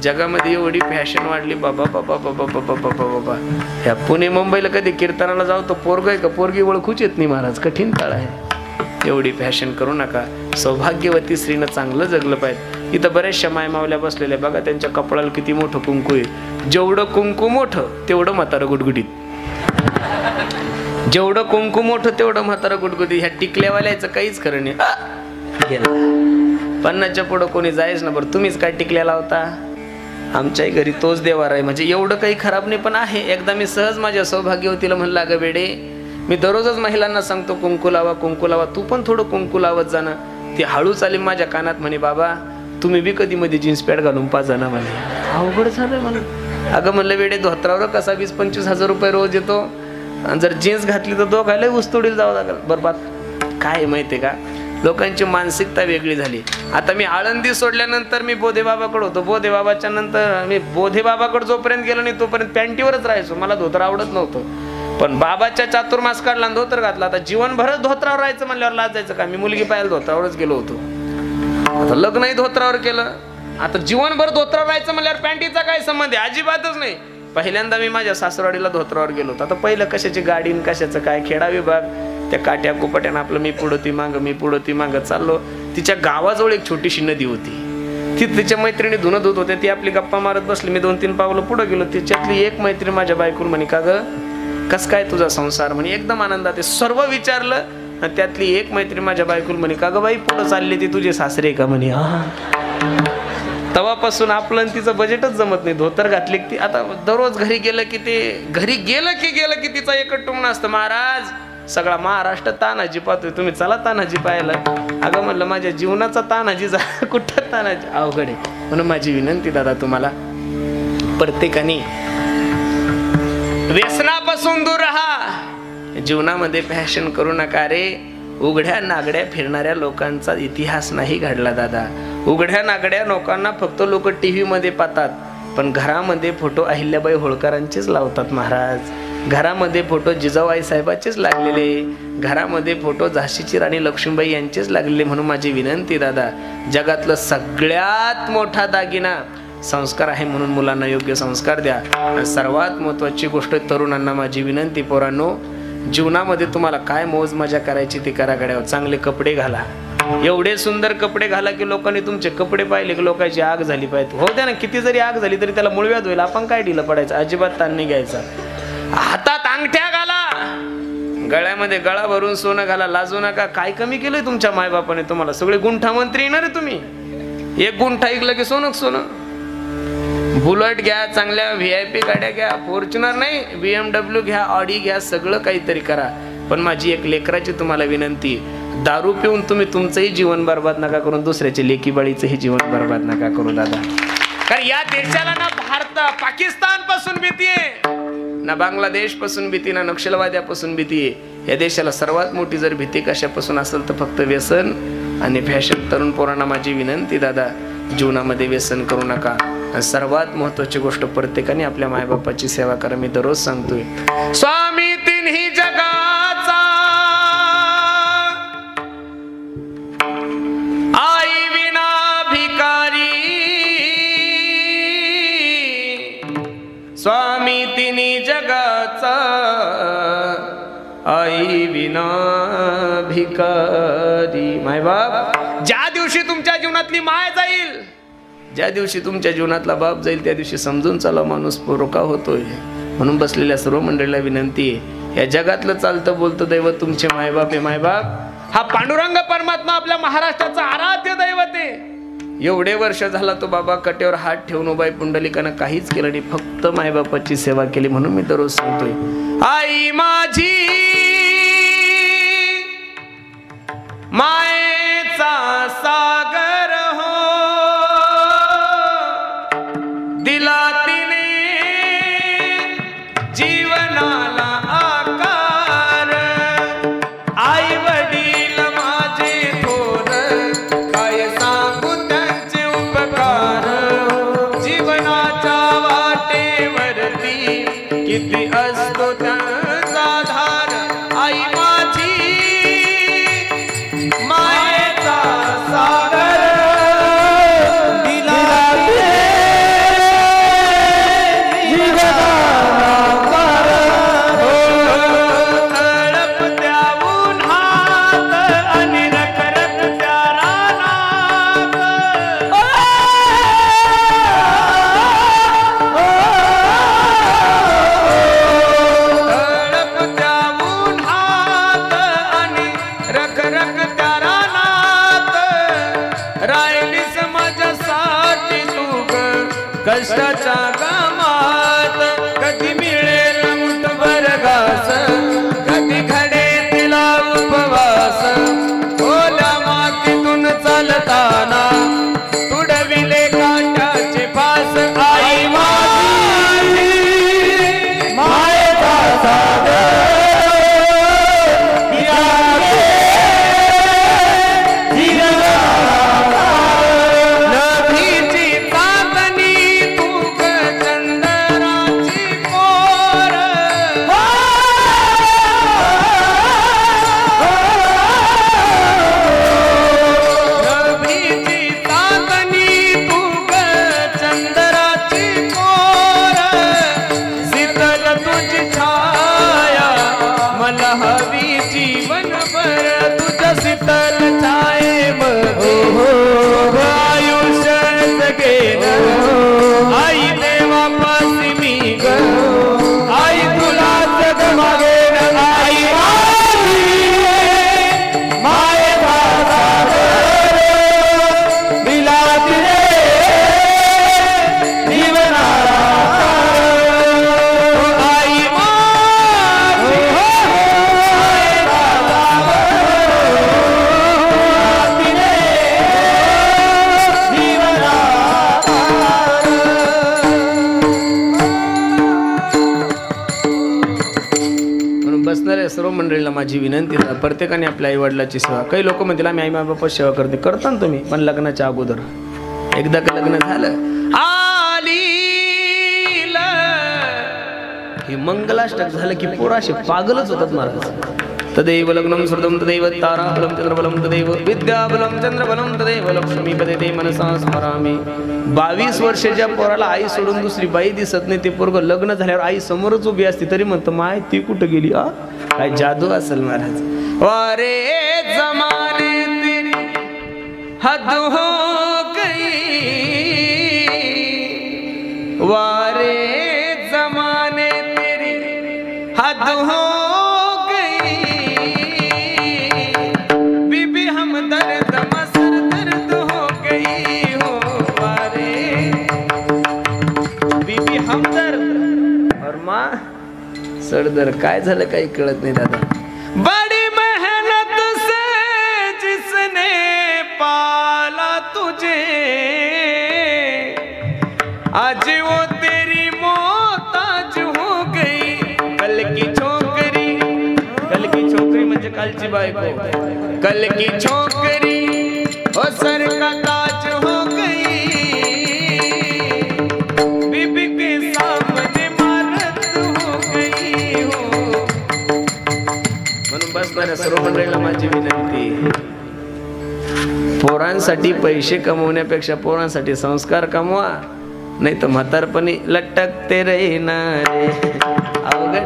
जगामध्ये एवढी फॅशन वाढली बाबा बाबा बाबा बाबा बाबा बाबा. ह्या पुणे मुंबईला कधी कीर्तनाला जाऊ तर पोरग आहे का पोरगी ओळखूच येत नाही महाराज. कठीण काळ आहे. एवढी फॅशन करू नका. सौभाग्यवती स्त्रीनं चांगलं जगलं पाहिजे. इथं बऱ्याचशा मायमावल्या बसलेल्या बघा, त्यांच्या कपडाला किती मोठं कुंकू आहे. जेवढं कुंकू मोठं तेवढं म्हातारं गुटगुटीत. जेवढं कुंकू मोठं तेवढं म्हातारं गुटगुटीत. ह्या टिकल्यावाल्याचं काहीच खरं नाही. गेला 50च्या पुढं कोणी जायच ना. बरं तुम्हीच काय टिकल्या लावता? आमच्याही घरी तोच देवार आहे. म्हणजे एवढं काही खराब नाही, पण आहे. एकदा मी सहज माझ्या सौभाग्यवतीला म्हणलं, अगं बेडे, मी दररोजच महिलांना सांगतो कुंकू लावा कुंकू लावा, तू पण थोडं कुंकू लावत जाणं. ती हळूच आली माझ्या कानात, म्हणे बाबा तुम्ही बी कधी मध्ये जीन्स पॅन्ट घालून पाजा ना. म्हणे अवघड झालं म्हणून. अगं म्हणलं वेडे, धोत्रावर कसा 20-25 हजार रुपये रोज येतो, आणि जर जीन्स घातली तर दोघायला उस्तोडील जावं लागेल. बरबाद काय माहितीये का, लोकांची मानसिकता वेगळी झाली. आता मी आळंदी सोडल्यानंतर मी बोधे बाबाकडे होतो. बोधे बाबाच्या नंतर मी बोधे बाबाकडे जोपर्यंत गेलो नाही तोपर्यंत पॅन्टीवरच राहायचो. मला धोतर आवडत नव्हतं. पण बाबाच्या चातुर्मास काढला धोतर घातला. आता जीवनभरच धोत्रावर राहायचं म्हणल्यावर लाज जायचं का. मी मुलगी पाहायला धोत्रावरच गेलो होतो. आता लग्नही धोत्रावर केलं. आता जीवनभर धोत्रावर राहायचं म्हणल्यावर पॅन्टीचा काय संबंध आहे? अजिबातच नाही. पहिल्यांदा मी माझ्या सासरवाडीला धोत्रावर गेलो होतो. आता पहिलं कशाची गाडी कशाचं काय, खेडा विभाग, त्या काट्या कुपट्यानं आपलं मी पुढं ती मागं मी पुढं ती मागं चाललो. तिच्या गावाजवळ एक छोटीशी नदी होती. ती तिच्या मैत्रिणी धुणं धुत होते. ती आपली गप्पा मारत बसली. मी 2-3 पावलं पुढं गेलो. तिच्यातली एक मैत्रीण माझ्या बायकोला म्हणे, का ग कस काय तुझा संसार? म्हणे एकदम आनंदात आहे. सर्व विचारलं. त्यातली एक मैत्रीण माझ्या बायकोला म्हणे, का ग बाई पुढं चालली ती तुझे सासरे का? म्हणे हा. तेव्हापासून आपलं तिचं बजेटच जमत नाही. धोतर घातली की ती आता दररोज घरी गेलं की तिचा एकच टुमणं असतं, महाराज सगळा महाराष्ट्र तानाजी पाहतोय, तुम्ही चला तानाजी पाहायला. अगं म्हणलं माझ्या जीवनाचा तानाजी जा, कुठं तानाजी? अवघड आहे. म्हणून माझी विनंती दादा तुम्हाला, प्रत्येकाने व्यसनापासून दूर राहा. जीवनामध्ये फॅशन करू नका रे. उघड्या नागड्या फिरणाऱ्या लोकांचा इतिहास नाही घडला दादा. उघड्या नागड्या लोकांना फक्त लोक टीव्ही मध्ये पाहतात, पण घरामध्ये फोटो अहिल्याबाई होळकरांचेच लावतात महाराज. घरामध्ये फोटो जिजाबाई साहेबाचेच लागलेले, घरामध्ये फोटो झाशीची राणी लक्ष्मीबाई यांचेच लागलेले. म्हणून माझी विनंती दादा, जगातलं सगळ्यात मोठा दागिना संस्कार आहे. म्हणून मुलांना योग्य संस्कार द्या. आणि सर्वात महत्वाची गोष्ट तरुणांना माझी विनंती, पोरांनो, जीवनामध्ये तुम्हाला काय मौज मजा करायची ती करा. गड्यावर चांगले कपडे घाला. एवढे सुंदर कपडे घाला की लोकांनी तुमचे कपडे पाहिले की लोकांची आग झाली पाहिजे. हो द्या ना, किती जरी आग झाली तरी त्याला मुळव्याध होईल. आपण काय ढिलं पडायचं, अजिबात ताण नाही घ्यायचा. हातात अंगठ्या घाला, गळ्यामध्ये गळा भरून सोनं घाला, लाजू नका. काय कमी केलंय तुमच्या मायबापाने तुम्हाला? सगळे गुंठा मंत्री येणार आहे तुम्ही. एक गुंठा ऐकलं की सोनं सोनं. बुलेट घ्या, चांगल्या VIP गाड्या घ्या, फॉर्च्युनर नाही BMW घ्या, ऑडी घ्या, सगळं काहीतरी करा. पण माझी एक लेकराची तुम्हाला विनंती, दारू पिऊन तुम्ही तुमचंही जीवन बर्बाद नका करून दुसऱ्याचे लेकी बाळीचंही जीवन बर्बाद नका करू दादा. कारण या देशाला ना भारत पाकिस्तान पासून भीती आहे, ना बांगलादेश पासून भीती, ना नक्षलवाद्यापासून भीती आहे. या देशाला सर्वात मोठी जर भीती कशापासून असेल तर फक्त व्यसन आणि फॅशन. तरुण पोरांना माझी विनंती दादा, जीवनामध्ये व्यसन करू नका. सर्वात महत्वाची गोष्ट, प्रत्येकाने आपल्या मायबापाची सेवा करा. मी दररोज सांगतोय, स्वामी तिन्ही जगाचा आई विना भिकारी, स्वामी तिन्ही जगाचा आई विना भिकारी. मायबाप, ज्या दिवशी तुमच्या जीवनातली माय जाईल, ज्या दिवशी तुमच्या जीवनातला बाप जाईल, त्या दिवशी समजून चला माणूस पोरका होतोय. म्हणून बसलेल्या सर्व मंडळीला विनंती आहे, या जगातलं चालतं बोलतं दैवत तुमचे मायबाप आहे. मायबाप हा पांडुरंग परमात्मा आपल्या महाराष्ट्राचा आराध्य दैवत आहे. एवढे वर्ष झाला तो बाबा कट्यावर हात ठेवून उभा आहे. पुंडलिकानं काहीच केलं नाही, फक्त मायबापाची सेवा केली. म्हणून मी दररोज सांगतोय, आई माझी मायेचा सागर हो, दिला तिने जीवनाला आकार. आई वडील माझे थोर, काय सांगू त्यांचे उपकार. जीवनाच्या वाटेवरती किती असतो त्यांचा मला हवी जीवन भर तुझ्या शीतल छायेमध्ये आयुष्य जगेन आई देवापासी मी ग आई तुला जग मागेन आई माये बसणाऱ्या सर्व मंडळीला माझी विनंती आहे, प्रत्येकाने आपल्या आई वडिलाची सेवा. काही लोक म्हणतील आम्ही आई बाबा सेवा करता ना तुम्ही, पण लग्नाच्या अगोदर एकदा का लग्न झालं आली हे मंगलाष्टक झालं की पोराशी पागलच होतात महाराज. तदैव लग्नम श्रुतम तदैव ताराबलम चंद्रबलम तदैव विद्याबलम चंद्रबलम तदैव लक्ष्मीपदे ते मनसा स्मरामी. 22 वर्षाच्या पोराला आई सोडून दुसरी बाई दिसत नाही, ते पोरग लग्न झाल्यावर आई समोरच उभी असते तरी म्हणतो माय ती कुठं गेली. काय जादू असेल महाराज. वारे जमाने तेरी हद हो गई वारे जमाने तेरी हद हो सरदर. काय झालं काही कळत नाही दादा. बड़ी मेहनत से जिसने पाला तुझे आज वो तेरी मोहताज हो गई. कल की छोकरी म्हणजे कालची बायको. कल की छोकरी ओ सर का ताज हो गई बीबी के सामने मारत हो गई हो. म्हणून बसणाऱ्या सर्व मंडळीला माझी विनंती, पोरांसाठी पैसे कमवण्यापेक्षा पोरांसाठी संस्कार कमवा, नाही तर म्हातारपणी लटकते राहणारे अवघड.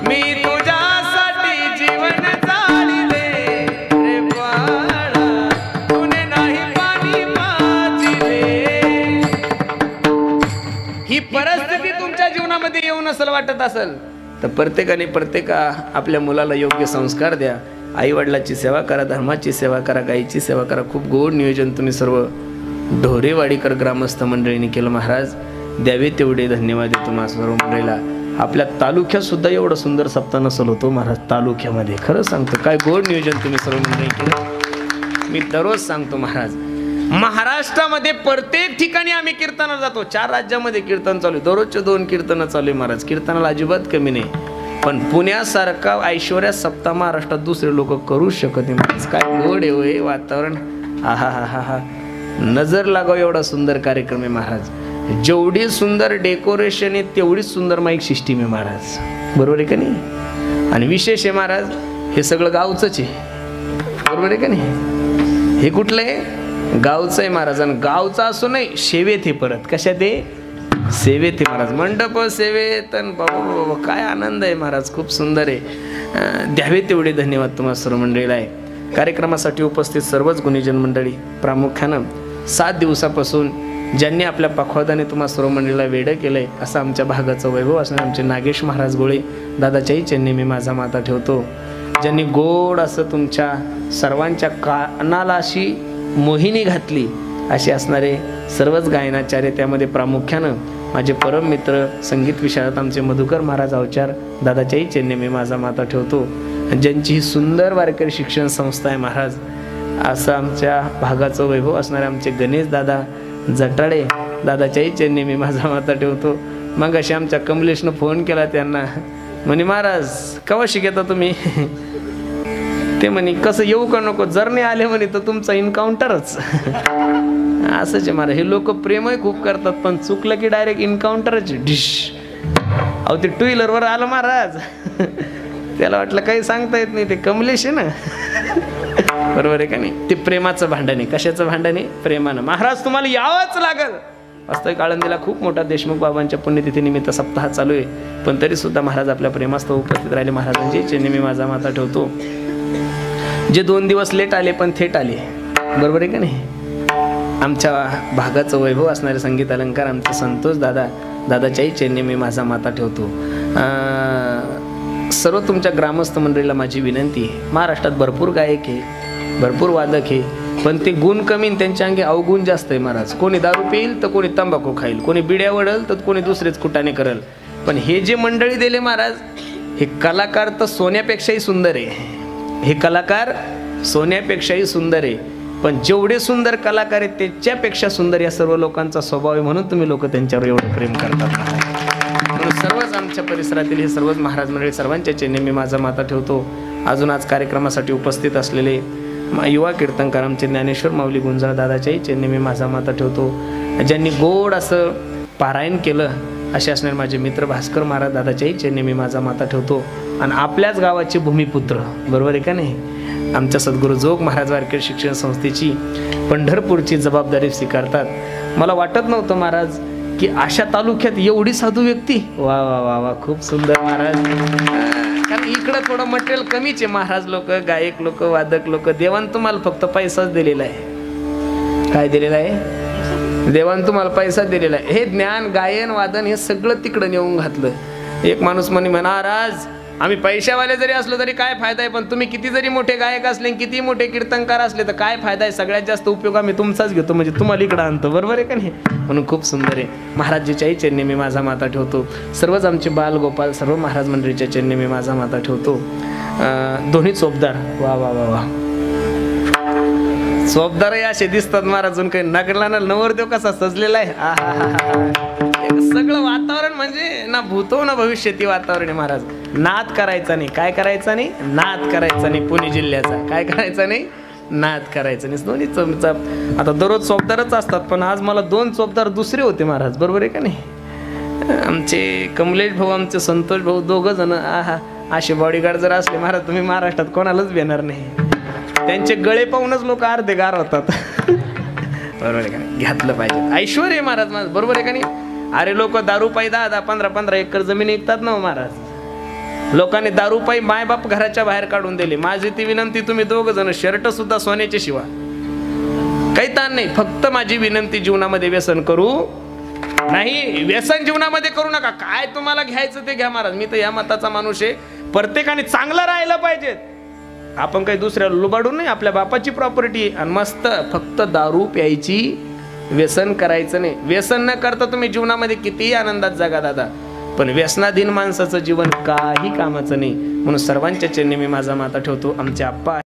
मी तुझ्यासाठी जीवन जाळले रे बाळा तुने नाही पाणी पाजिले. ही परिस्थिती तुमच्या जीवनामध्ये येऊ नसेल वाटत असेल तर प्रत्येका आपल्या मुलाला योग्य संस्कार द्या. आई वडिलाची सेवा करा, धर्माची सेवा करा, गाईची सेवा करा. खूप गोड नियोजन तुम्ही सर्व ढोरेवाडीकर ग्रामस्थ मंडळीने केलं महाराज. द्यावे तेवढे धन्यवाद देतो तुम्हा सर्व मंडळीला. आपल्या तालुक्यात सुद्धा एवढं सुंदर सप्ताह नसल होतो महाराज. तालुक्यामध्ये खरं सांगतो काय गोड नियोजन तुम्ही सर्व मंडळी केलं. मी दररोज सांगतो महाराज, महाराष्ट्रामध्ये प्रत्येक ठिकाणी आम्ही कीर्तनाला जातो. 4 राज्यामध्ये कीर्तन चालू, दररोजचे 2 कीर्तन चालू आहे महाराज. कीर्तनाला अजिबात कमी नाही. पण पुण्यासारखा ऐश्वर्या सप्ताह महाराष्ट्रात दुसरे लोक करू शकत नाही महाराज. काय गोड आहे होय वातावरण. हा हा हा हा हा नजर लागाव एवढा सुंदर कार्यक्रम आहे महाराज. जेवढी सुंदर डेकोरेशन आहे तेवढीच सुंदर माईक सिस्टीम आहे महाराज. बरोबर आहे का नाही. आणि विशेष आहे महाराज हे सगळं गावचंच आहे. बरोबर आहे का नाही. हे कुठलं आहे गावचं आहे महाराज. आणि गावचं असू नाही सेवेत हे परत कशात आहे सेवेत आहे महाराज. मंडप सेवेत आणि बाबा काय आनंद आहे महाराज. खूप सुंदर आहे. द्यावे तेवढे धन्यवाद तुम्हाला सर्व मंडळीला आहे. कार्यक्रमासाठी उपस्थित सर्वच गुणीजन मंडळी, प्रामुख्यानं 7 दिवसापासून ज्यांनी आपल्या पखवादाने तुम्हा सर्व मंडळीला वेडं केलं आहे असं आमच्या भागाचं वैभव असणारे आमचे नागेश महाराज गोळे दादाच्याही चरणी मी माझा माता ठेवतो. ज्यांनी गोड असं तुमच्या सर्वांच्या कानाला अशी मोहिनी घातली असे असणारे सर्वच गायनाचार्य, त्यामध्ये प्रामुख्यानं माझे परम मित्र संगीत विशारद आमचे मधुकर महाराज अवचार दादाच्याही चरणी मी माझा माता ठेवतो. ज्यांची ही सुंदर वारकरी शिक्षण संस्था आहे महाराज. असं आमच्या भागाचं वैभव असणारे आमचे गणेश दादा जटाडे दादाच्याही चरणी मी माझा माता ठेवतो. मग असे आमच्या कमलेशनं फोन केला त्यांना, म्हणे महाराज केव्हा शिकता तुम्ही. ते म्हणे कसं येऊ का नको, जर नाही आले म्हणे तर तुमचा इन्काउंटरच. असंच आहे महाराज. हे लोक प्रेमही खूप करतात पण चुकलं की डायरेक्ट इन्काउंटरच डिश. अहो ते 2 व्हीलरवर आलं महाराज. त्याला वाटलं काही सांगता येत नाही, ते कमलेश आहे ना. बरोबर आहे का नाही. ते प्रेमाचं भांडण आहे. कशाचं भांडण आहे. प्रेमानं. महाराज तुम्हाला यावंच लागल. वास्तविक आळंदीला खूप मोठा देशमुख बाबांच्या पुण्यतिथीनिमित्त सप्ताह चालू आहे, पण तरी सुद्धा महाराज आपल्या प्रेमास्तव उपस्थित राहिले. महाराजांची चरणी मी माझा माथा ठेवतो. जे 2 दिवस लेट आले पण थेट आले, बरोबर आहे का नाही? आमच्या भागाचं वैभव असणारे संगीत अलंकार आमचे संतोष दादाच्याही चरणी मी माझा माथा ठेवतो. सर्व तुमच्या ग्रामस्थ मंडळीला माझी विनंती आहे, महाराष्ट्रात भरपूर गायक आहे, भरपूर वादक आहे, पण ते गुण कमी आणि त्यांच्या अंगी अवगुण जास्त आहे. महाराज कोणी दारू पिईल तर कोणी तंबाखू खाईल, कोणी बिड्या वडल तर कोणी दुसरेच कुटाने करल. पण हे जे मंडळी दिले महाराज, हे कलाकार तर सोन्यापेक्षाही सुंदर आहे. हे कलाकार सोन्यापेक्षाही सुंदर आहे, पण जेवढे सुंदर कलाकार आहेत त्याच्यापेक्षा सुंदर या सर्व लोकांचा स्वभाव आहे, म्हणून तुम्ही लोक त्यांच्यावर एवढं प्रेम करतात. म्हणून सर्वच आमच्या परिसरातील हे सर्वच महाराज मंडळी सर्वांच्या चरणी मी माझा माथा ठेवतो. अजून आज कार्यक्रमासाठी उपस्थित असलेले युवा कीर्तनकार आमचे ज्ञानेश्वर माऊली गुंजाळ दादाच्याही चरणी मी माझा माथा ठेवतो. ज्यांनी गोड असं पारायण केलं असे असणारे माझे मित्र भास्कर महाराज दादाच्याही चरणी मी माझा माथा ठेवतो. आणि आपल्याच गावाचे भूमिपुत्र, बरोबर आहे का नाही, आमच्या सद्गुरू जोग महाराज वारकरी शिक्षण संस्थेची पंढरपूरची जबाबदारी स्वीकारतात. मला वाटत नव्हतं महाराज की अशा तालुक्यात एवढी साधू व्यक्ती. वा वा वा वा, खूप सुंदर महाराज. कारण इकडं थोडं मटेरियल कमीच आहे. महाराज लोक, गायक लोक, वादक लोक, देवान तुम्हाला फक्त पैसाच दिलेला आहे. काय दिलेला आहे? देवान तुम्हाला पैसा दिलेला आहे. हे ज्ञान, गायन, वादन हे सगळं तिकडं नेऊन घातलं. एक माणूस म्हणे, महाराज आम्ही पैशावाले जरी असलो तरी काय फायदा आहे, पण तुम्ही किती जरी मोठे गायक असले, किती मोठे कीर्तनकार असले तर काय फायदा आहे? सगळ्यात जास्त उपयोग आम्ही तुमचाच घेतो, म्हणजे तुम्हाला इकडं आणतो, बरोबर आहे का नाही? म्हणून खूप सुंदर आहे. महाराजजीच्याही चरणी मी माझा माथा ठेवतो. सर्वच आमचे बाल गोपाल सर्व महाराज मंडळीच्या चरणी मी माझा माथा ठेवतो. दोन्ही चोपदार, वा वा वा वा, चोपदारही असे दिसतात महाराज. काही नगरला ना नवरदेव कसा सजलेला आहे, आ हा हा. सगळं वातावरण म्हणजे ना भूतो ना भविष्यती वातावरण आहे महाराज. नाद करायचा नाही. काय करायचा नाही? नाद करायचा नाही. पुणे जिल्ह्याचा काय करायचा नाही? नाद करायचा नाही. दोन्ही चोपदार आता दररोज चोपदारच असतात, पण आज मला 2 चोपदार दुसरे होते महाराज, बरोबर आहे का नाही? आमचे कमलेश भाऊ, आमचे संतोष भाऊ, 2 जण. आहा, असे बॉडीगार्ड जर असले महाराज तुम्ही महाराष्ट्रात कोणालाच भेटणार नाही. त्यांचे गळे पाहूनच लोक अर्धे गार होतात. बरोबर आहे का नाही? घातलं पाहिजे. ऐश्वर आहे महाराज माझं, बरोबर आहे का नाही? अरे लोक दारू पायी 10-10, 15-15 एकर जमीन विकतात ना महाराज. लोकांनी दारू पायी मायबाप घराच्या बाहेर काढून दिले. माझी ती विनंती, तुम्ही 2 जण शर्ट सुद्धा सोन्याचे शिवा, काही ताण नाही. फक्त माझी विनंती, जीवनामध्ये व्यसन करू नाही. व्यसन जीवनामध्ये करू नका. काय तुम्हाला घ्यायचं ते घ्या महाराज. मी तर या मताचा माणूस आहे. प्रत्येकाने चांगलं राहायला पाहिजे. आपण काही दुसऱ्याला लुबाडून नाही, आपल्या बापाची प्रॉपर्टी आणि मस्त फक्त दारू प्यायची, व्यसन करायचं नाही. व्यसन न करता तुम्ही जीवनामध्ये कितीही आनंदात जगा दादा, पण व्यसनाधीन माणसाचं जीवन काही कामाचं नाही. म्हणून सर्वांच्या चरणी मी माझा माथा ठेवतो. आमचे आप्पा